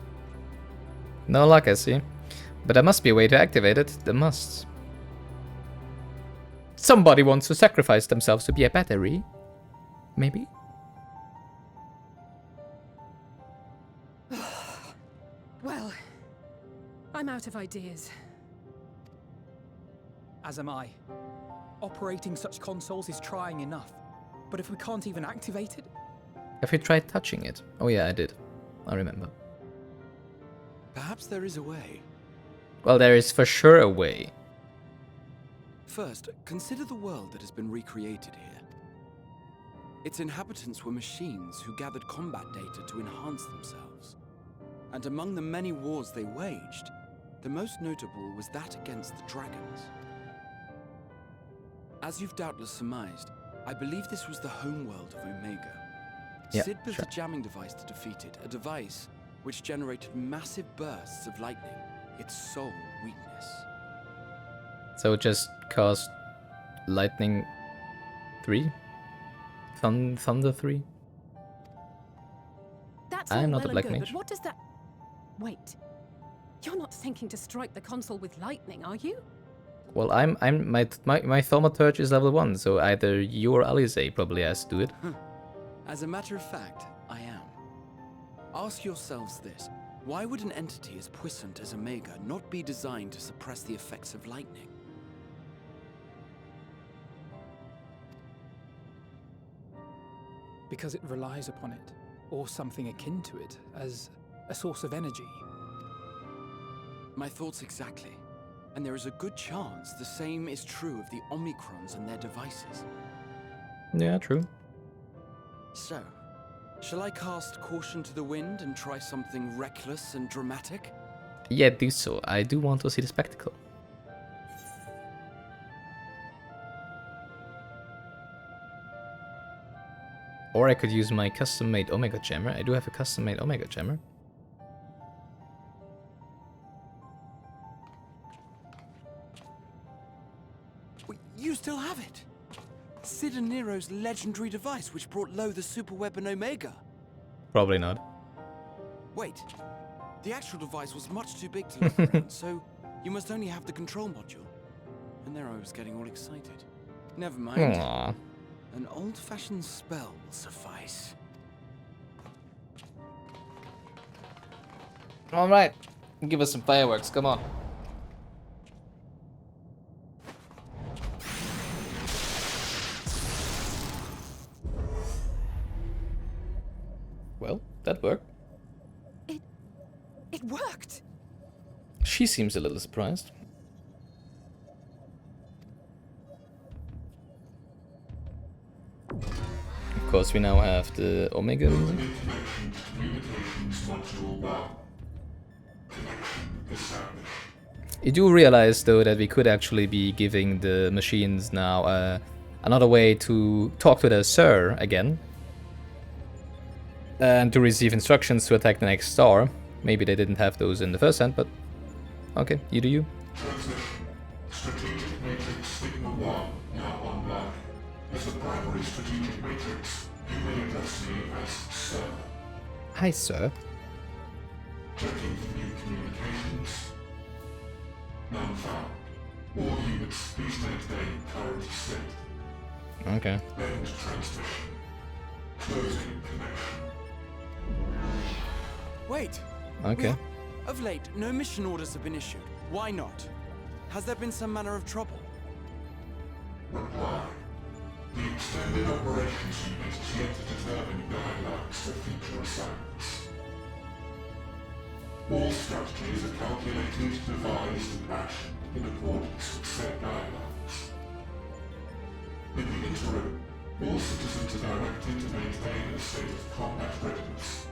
No luck, I see. But there must be a way to activate it. There must. Somebody wants to sacrifice themselves to be a battery? Maybe? Well, I'm out of ideas. As am I. Operating such consoles is trying enough. But if we can't even activate it? Have you tried touching it? Oh yeah, I did. I remember. Perhaps there is a way. Well, there is for sure a way. First, consider the world that has been recreated here. Its inhabitants were machines who gathered combat data to enhance themselves. And among the many wars they waged, the most notable was that against the dragons. As you've doubtless surmised, I believe this was the homeworld of Omega. Yeah, Sid built sure. a jamming device to defeat it, a device which generated massive bursts of lightning, its sole weakness. So just cast Lightning 3? Thunder 3? That's I'm all not a well black and good, mage. but what does that... Wait. You're not thinking to strike the console with lightning, are you? Well, my Thaumaturge is level 1, so either you or Alisaie probably has to do it. As a matter of fact, I am. Ask yourselves this. Why would an entity as puissant as Omega not be designed to suppress the effects of lightning? Because it relies upon it, or something akin to it, as a source of energy. My thoughts exactly. And there is a good chance the same is true of the Omicrons and their devices. Yeah, true. So, shall I cast Caution to the Wind and try something reckless and dramatic? Yeah, do so. I do want to see the spectacle. Or I could use my custom-made Omega Jammer. I do have a custom-made Omega Jammer. You still have it? Sid and Nero's legendary device which brought low the superweapon Omega. Probably not. Wait, the actual device was much too big to look around, so you must only have the control module. And Nero was getting all excited. Never mind. Aww. An old-fashioned spell will suffice. Alright, give us some fireworks, come on. Well, that worked. It worked! She seems a little surprised. Of course, we now have the Omega music. You do realize, though, that we could actually be giving the machines now another way to talk to the Sir again. And to receive instructions to attack the next star. Maybe they didn't have those in the first hand, but okay, you do you. Strategic Matrix Sigma 1 now online. As a primary strategic matrix, you may address me as Sir. Hi, Sir. Checking for new communications. None found. All units, please maintain current state. Okay. End transmission. Closing connection. Wait! Okay. Of late, no mission orders have been issued. Why not? Has there been some manner of trouble? Reply. The Extended Operations Unit is yet to determine guidelines for future assignments. All strategies are calculated, devised, and actioned in accordance with said guidelines. In the interim, all citizens are directed to maintain a state of combat readiness.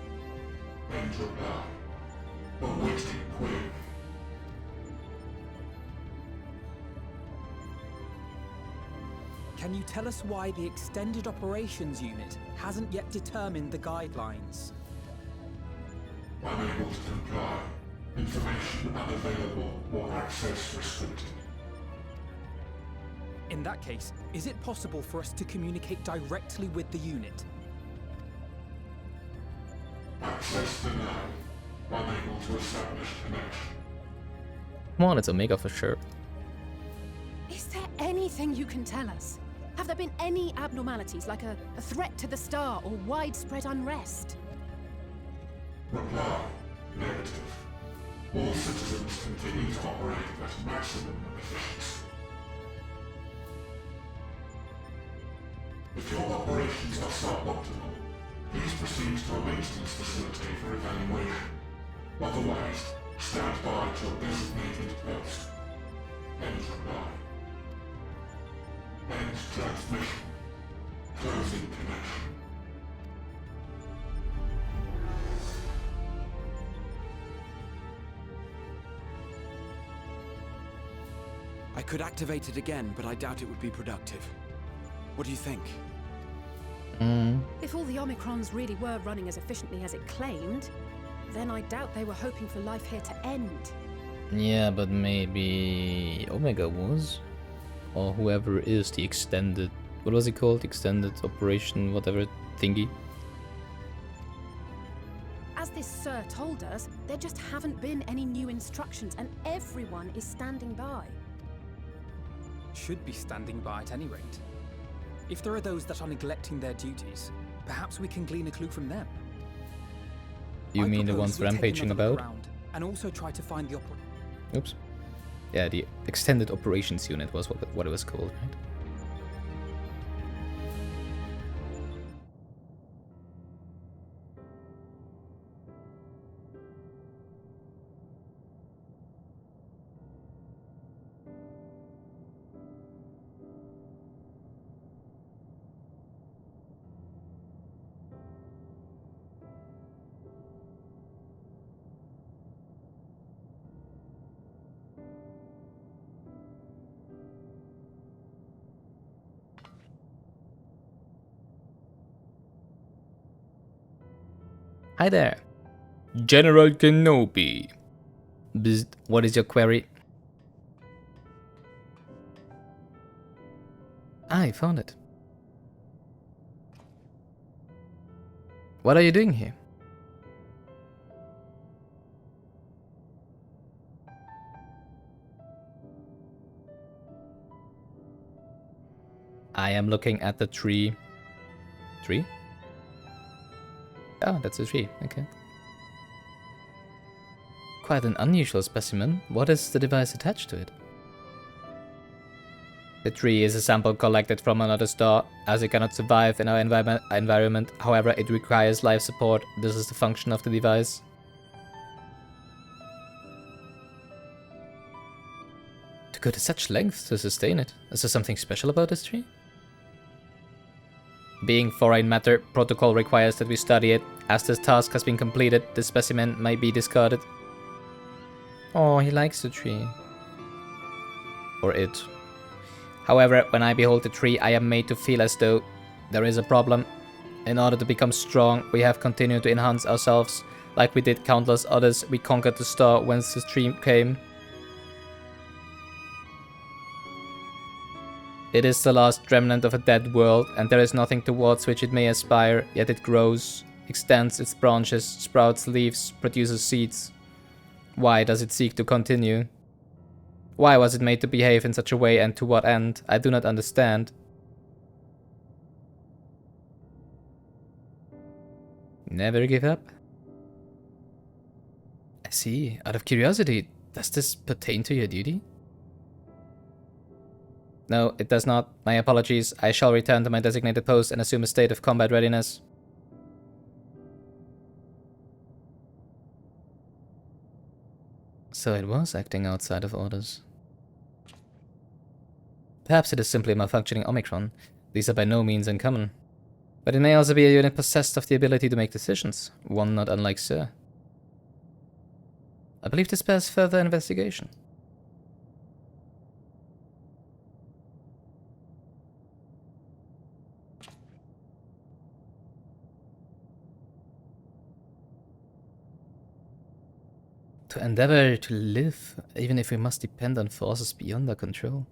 End reply. Awaiting query. Can you tell us why the Extended Operations Unit hasn't yet determined the guidelines? Unable to comply. Information unavailable or access restricted. In that case, is it possible for us to communicate directly with the unit? Access denied. Unable to establish connection. Come on, it's Omega for sure. Is there anything you can tell us? Have there been any abnormalities, like a threat to the star or widespread unrest? Reply. Negative. All citizens continue to operate at maximum efficiency. If your operations are suboptimal, please proceed to a maintenance facility for evaluation. Otherwise, stand by at your designated post. End reply. End transmission. Closing connection. I could activate it again, but I doubt it would be productive. What do you think? If all the Omicrons really were running as efficiently as it claimed, then I doubt they were hoping for life here to end. Yeah, but maybe Omega was? Or whoever is the extended... What was it called? Extended operation, whatever thingy? As this Sir told us, there just haven't been any new instructions and everyone is standing by. Should be standing by at any rate. If there are those that are neglecting their duties, perhaps we can glean a clue from them. You I mean the propose ones we take rampaging another look about? around and also try to find the Oops. Yeah, the Extended Operations Unit was what it was called, right? Hi there. General Kenobi. What is your query? I found it. What are you doing here? I am looking at the tree. Tree? Oh, that's a tree. Okay. Quite an unusual specimen. What is the device attached to it? The tree is a sample collected from another star, as it cannot survive in our environment. However, it requires life support. This is the function of the device. To go to such lengths to sustain it. Is there something special about this tree? Being foreign matter, protocol requires that we study it. As this task has been completed, the specimen may be discarded. Oh, he likes the tree. Or it. However, when I behold the tree, I am made to feel as though there is a problem. In order to become strong, we have continued to enhance ourselves. Like we did countless others, we conquered the star whence the tree came. It is the last remnant of a dead world, and there is nothing towards which it may aspire, yet it grows, extends its branches, sprouts leaves, produces seeds. Why does it seek to continue? Why was it made to behave in such a way, and to what end? I do not understand. Never give up. I see. Out of curiosity, does this pertain to your duty? No, it does not. My apologies. I shall return to my designated post and assume a state of combat readiness. So it was acting outside of orders. Perhaps it is simply a malfunctioning Omicron. These are by no means uncommon. But it may also be a unit possessed of the ability to make decisions, one not unlike Sir. I believe this bears further investigation. To endeavor to live, even if we must depend on forces beyond our control.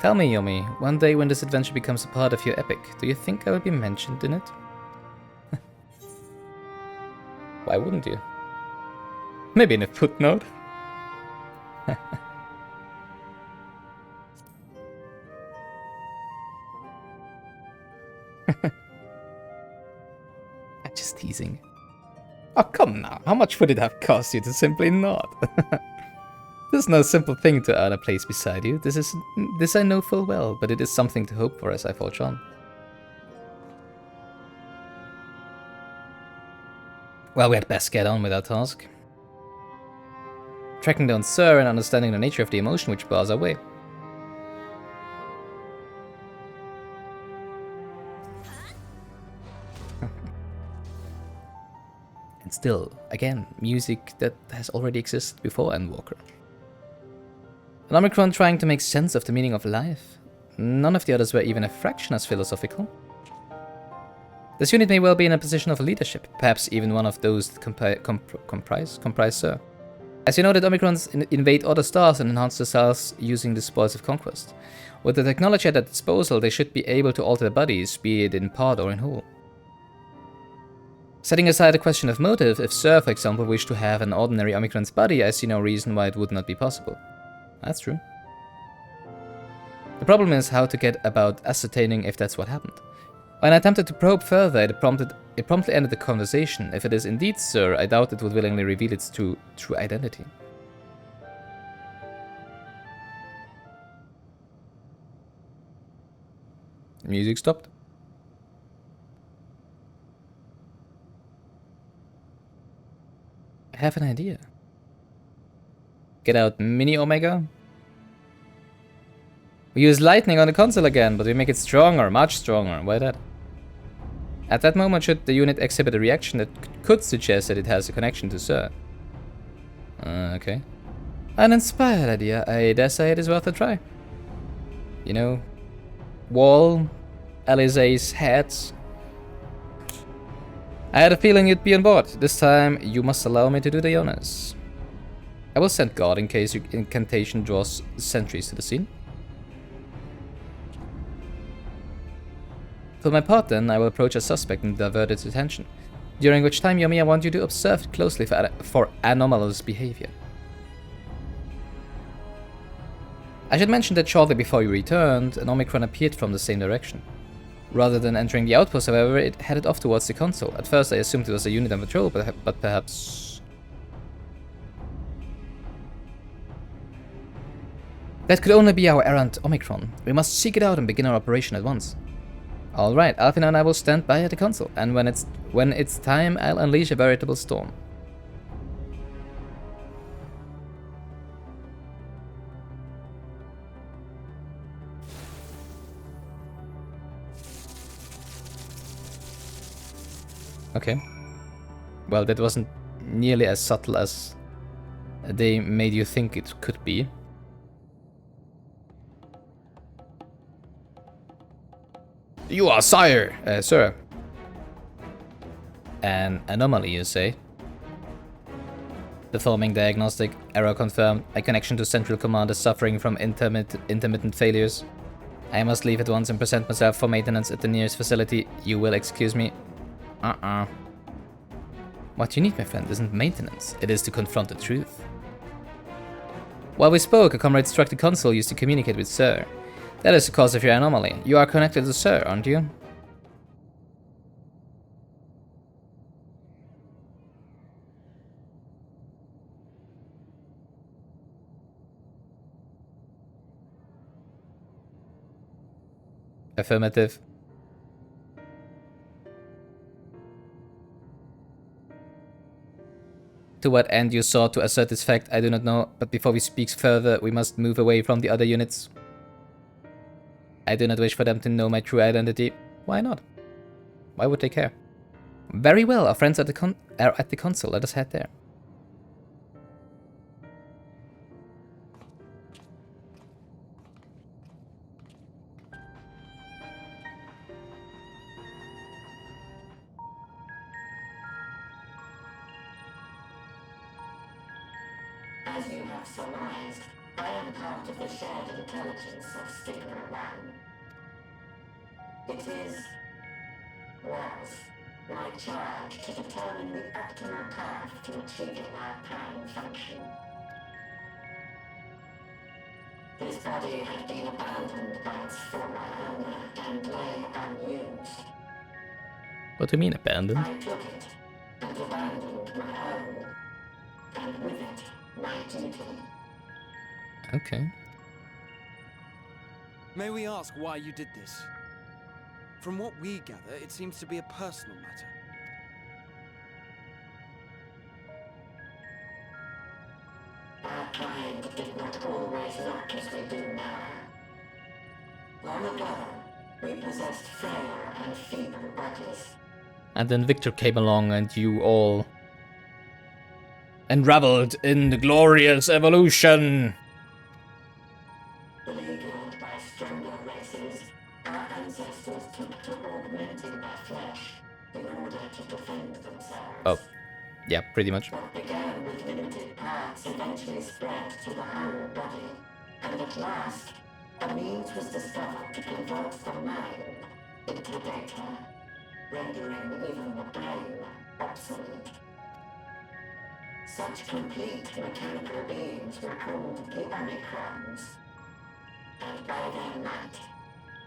Tell me, Yomi, one day when this adventure becomes a part of your epic, do you think I will be mentioned in it? Why wouldn't you? Maybe in a footnote? I'm just teasing. Oh, come now. How much would it have cost you to simply nod? This is no simple thing to earn a place beside you. This I know full well, but it is something to hope for as I forge on. Well, we had best get on with our task. Tracking down Sir and understanding the nature of the emotion which bars our way. And still, again, music that has already existed before Endwalker. An Omicron trying to make sense of the meaning of life. None of the others were even a fraction as philosophical. This unit may well be in a position of leadership, perhaps even one of those that comprise Sir. As you know, that Omicrons invade other stars and enhance themselves using the spoils of conquest. With the technology at their disposal, they should be able to alter their bodies, be it in part or in whole. Setting aside the question of motive, if Sir, for example, wished to have an ordinary Omicron's body, I see no reason why it would not be possible. That's true. The problem is how to get about ascertaining if that's what happened. When I attempted to probe further, it promptly ended the conversation. If it is indeed Sir, I doubt it would willingly reveal its true identity. Music stopped. I have an idea. Get out Mini Omega. We use lightning on the console again, but we make it stronger, much stronger. Why that? At that moment, should the unit exhibit a reaction that could suggest that it has a connection to Sir? Okay. An inspired idea. I dare say it is worth a try. You know, Wall, Alisae's head. I had a feeling you'd be on board. This time, you must allow me to do the honors. I will send guard in case your incantation draws sentries to the scene. For my part, then, I will approach a suspect and divert its attention. During which time, Yomi, I want you to observe closely for anomalous behavior. I should mention that shortly before you returned, an Omicron appeared from the same direction. Rather than entering the outpost, however, it headed off towards the console. At first I assumed it was a unit on patrol, but perhaps... That could only be our errant Omicron. We must seek it out and begin our operation at once. Alright, Alfina and I will stand by at the console, and when it's time, I'll unleash a veritable storm. Okay. Well, that wasn't nearly as subtle as they made you think it could be. You are sire, sir. An anomaly, you say? Performing diagnostic, error confirmed, a connection to Central Command is suffering from intermittent failures. I must leave at once and present myself for maintenance at the nearest facility. You will excuse me. What you need, my friend, isn't maintenance. It is to confront the truth. While we spoke, a comrade struck the console used to communicate with Sir. That is the cause of your anomaly. You are connected to Sir, aren't you? Affirmative. To what end you sought to assert this fact, I do not know, but before we speak further, we must move away from the other units. I do not wish for them to know my true identity. Why not? Why would they care? Very well, our friends are at the console. Let us head there. As you have surmised, I am part of the shared intelligence of Stigma 1. It was my charge to determine the optimal path to achieving our prime function. His body had been abandoned by its former owner and lay unused. What do you mean abandoned? I took it and abandoned my own, and with it, my duty. Okay. May we ask why you did this? From what we gather, it seems to be a personal matter. Our kind did not always look as we do now. Long ago, we possessed frail and feeble bodies. And then Victor came along and you all unraveled in the glorious evolution. Beleaguered by stronger races, our ancestors took to augmenting their flesh in order to defend themselves. Oh, yeah, pretty much. What began with limited parts eventually spread to the whole body, and at last, a means was discovered to convert the mind into data, rendering even the brain obsolete. Such complete mechanical beings were called the Omicrons, and by their might,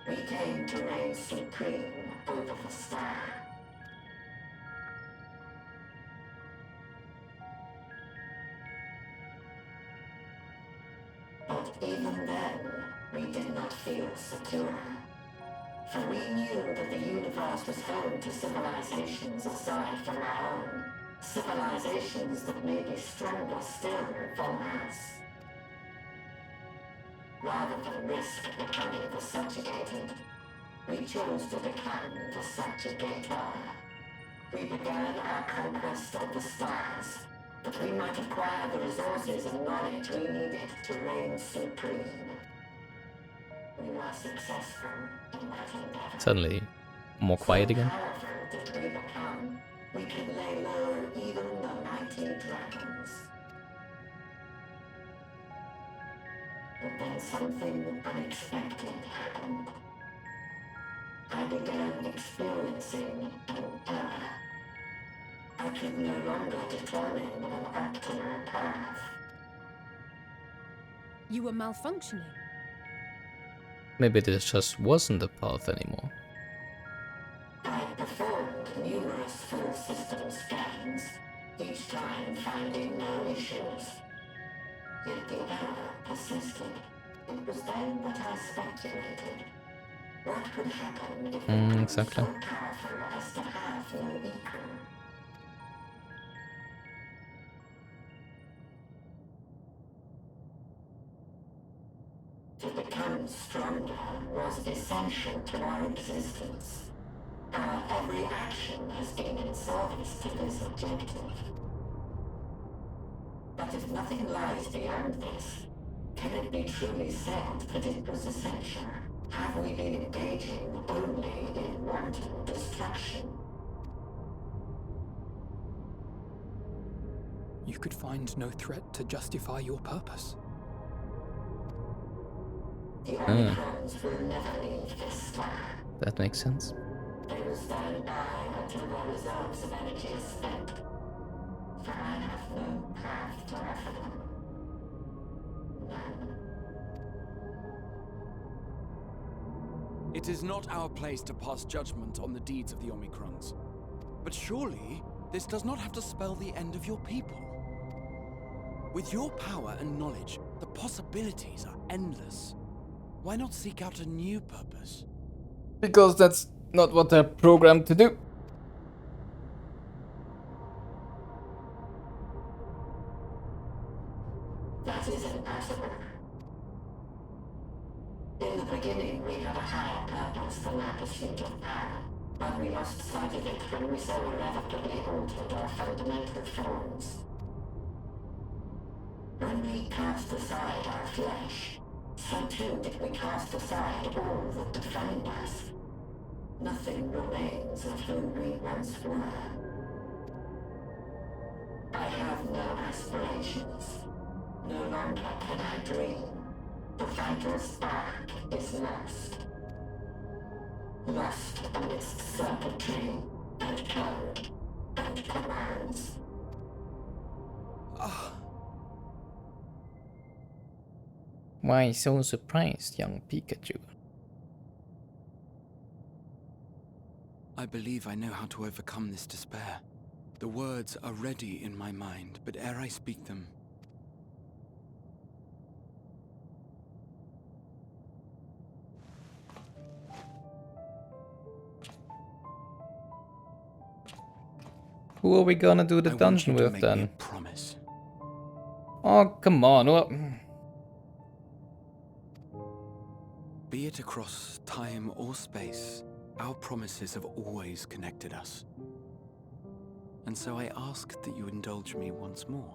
we came to reign supreme over the star. But even then, we did not feel secure. For we knew that the universe was home to civilizations aside from our own. Civilizations that may be stronger still than us. Rather than risk becoming the subjugated, we chose to become the subjugator. We began our conquest of the stars, that we might acquire the resources and knowledge we needed to reign supreme. We were successful in that endeavor. Suddenly, more quiet again. So powerful did we become, we could lay low even the mighty dragons. But then something unexpected happened. I began experiencing an error. I could no longer determine an optimal path. You were malfunctioning. Maybe this just wasn't the path anymore. I performed numerous full system scans, each time finding no issues. Yet the error persisted. It was then that I speculated. What could happen if it was exactly. so powerful as to have no equal? To become stronger was essential to our existence. Our every action has been in service to this objective. But if nothing lies beyond this, can it be truly said that it was essential? Have we been engaging only in wanton destruction? You could find no threat to justify your purpose. The Omicrons will never leave this star. That makes sense. They will stand by until their reserves of energy is spent. For I have no path to offer them. None. It is not our place to pass judgment on the deeds of the Omicrons. But surely, this does not have to spell the end of your people. With your power and knowledge, the possibilities are endless. Why not seek out a new purpose? Because that's not what they're programmed to do. That is impossible. In the beginning, we had a higher purpose than our pursuit of power, but we lost sight of it when we so irrevocably altered our fundamental forms. When we cast aside our flesh, so too did we cast aside all that defined us. Nothing remains of who we once were. I have no aspirations. No longer can I dream. The vital spark is lost. Lost amidst circuitry and code and commands. Why so surprised, young Pikachu? I believe I know how to overcome this despair. The words are ready in my mind, but ere I speak them, Who are we gonna do the I want dungeon you to with make me then? a promise. Oh, come on. What? Be it across time or space, our promises have always connected us. And so I ask that you indulge me once more,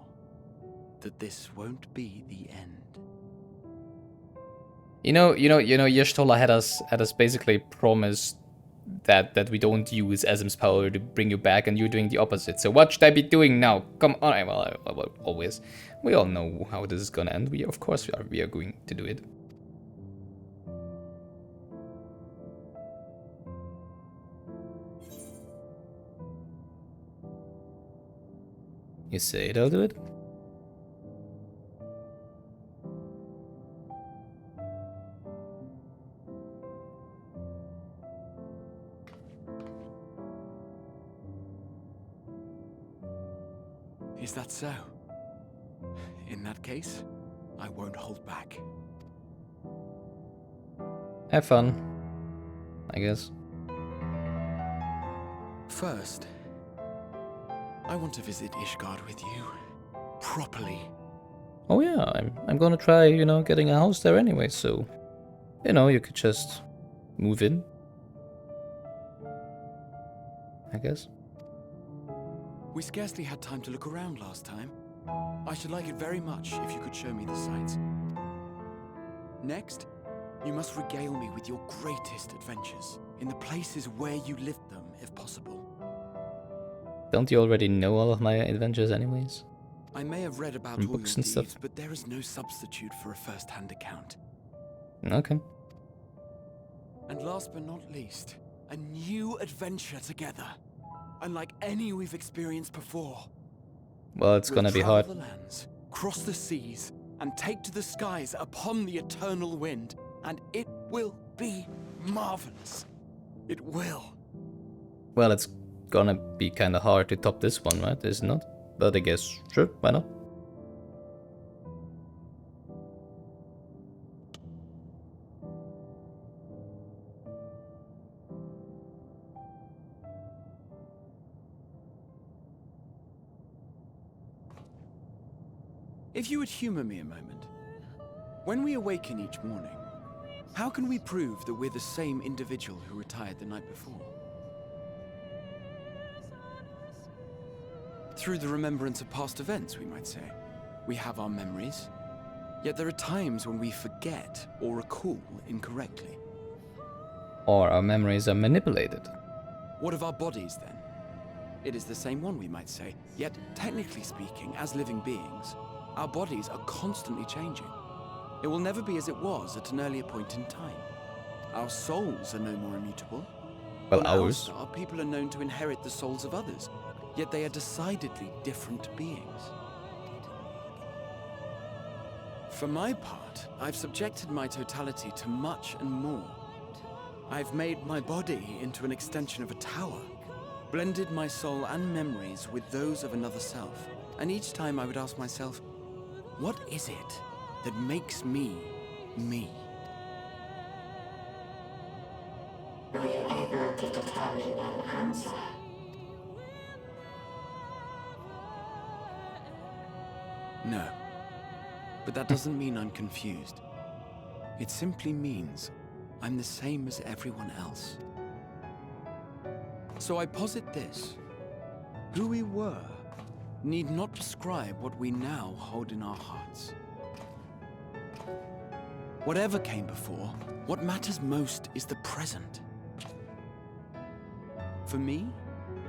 that this won't be the end. Y'shtola had us basically promised that we don't use Azim's power to bring you back, and you're doing the opposite. So what should I be doing now? Come on, well, always. We all know how this is gonna end. Of course we are going to do it. You say it, I'll do it. Is that so? In that case, I won't hold back. Have fun, I guess. First, I want to visit Ishgard with you. Properly. Oh yeah, I'm gonna try, getting a house there anyway, so... you could just move in. I guess. We scarcely had time to look around last time. I should like it very much if you could show me the sights. Next, you must regale me with your greatest adventures, in the places where you lived them, if possible. Don't you already know all of my adventures anyways? I may have read about From all books your and stuff. deeds, but there is no substitute for a first-hand account. Okay. And last but not least, a new adventure together, unlike any we've experienced before. Well, it's gonna be hard. We'll travel the lands, cross the seas, and take to the skies upon the eternal wind, and it will be marvelous. It will. Well, it's gonna be kind of hard to top this one, right? Is it not? But I guess, sure, why not? If you would humor me a moment. When we awaken each morning, how can we prove that we're the same individual who retired the night before? Through the remembrance of past events, we might say. We have our memories, yet there are times when we forget or recall incorrectly. Or our memories are manipulated. What of our bodies, then? It is the same one, we might say, yet technically speaking, as living beings, our bodies are constantly changing. It will never be as it was at an earlier point in time. Our souls are no more immutable. Well, On ours. Star, people are known to inherit the souls of others, yet they are decidedly different beings. For my part, I've subjected my totality to much and more. I've made my body into an extension of a tower, blended my soul and memories with those of another self, and each time I would ask myself, what is it that makes me, me? Were you able to determine an answer? No. But that doesn't mean I'm confused. It simply means I'm the same as everyone else. So I posit this. Who we were need not describe what we now hold in our hearts. Whatever came before, what matters most is the present. For me,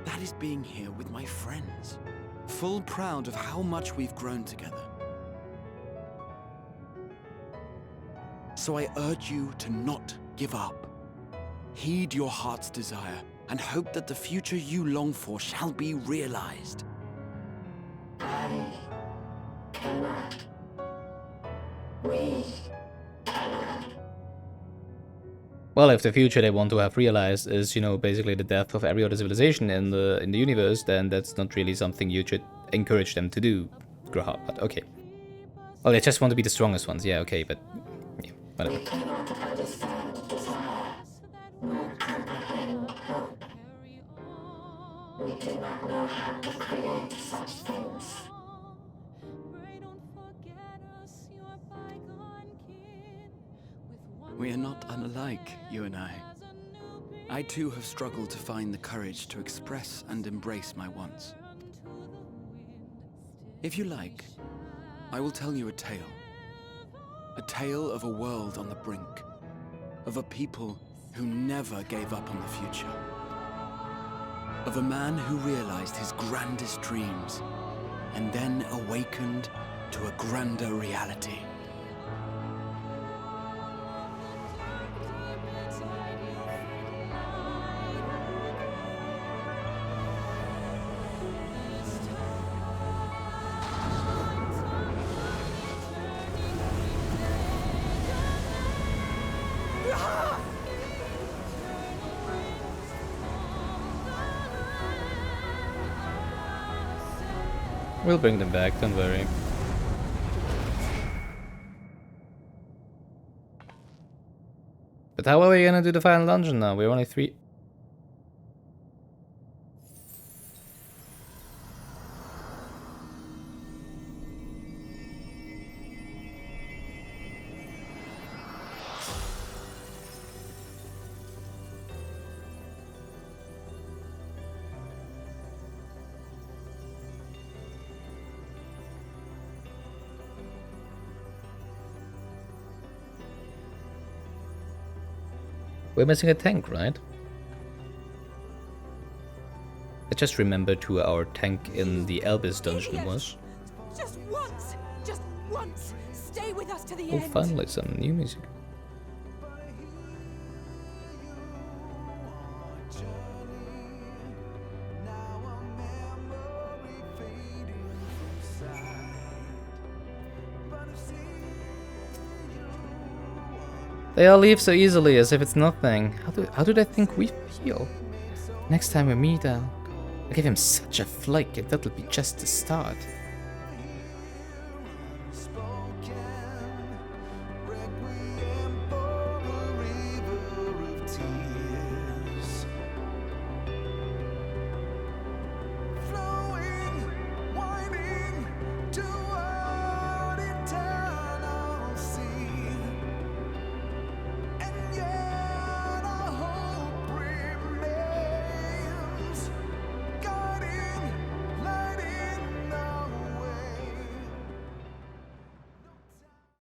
that is being here with my friends, full proud of how much we've grown together. So I urge you to not give up. Heed your heart's desire and hope that the future you long for shall be realized. I cannot. We cannot. Well, if the future they want to have realized is, you know, basically the death of every other civilization in the universe, then that's not really something you should encourage them to do, Graham. But okay. Well, they just want to be the strongest ones. Yeah, okay, but yeah, whatever. We cannot understand desire, nor comprehend hope. We do not know how to create such things. We are not unlike, you and I. I too have struggled to find the courage to express and embrace my wants. If you like, I will tell you a tale. A tale of a world on the brink. Of a people who never gave up on the future. Of a man who realized his grandest dreams and then awakened to a grander reality. We'll bring them back, don't worry. But how are we gonna do the final dungeon now? We're only 3. We're missing a tank, right? I just remembered who our tank in the Elvis dungeon was. Just once, stay with us to the Oh, end. finally some new music. They all leave so easily, as if it's nothing. How do they think we feel? Next time we meet, I'll give him such a flick, and that'll be just the start.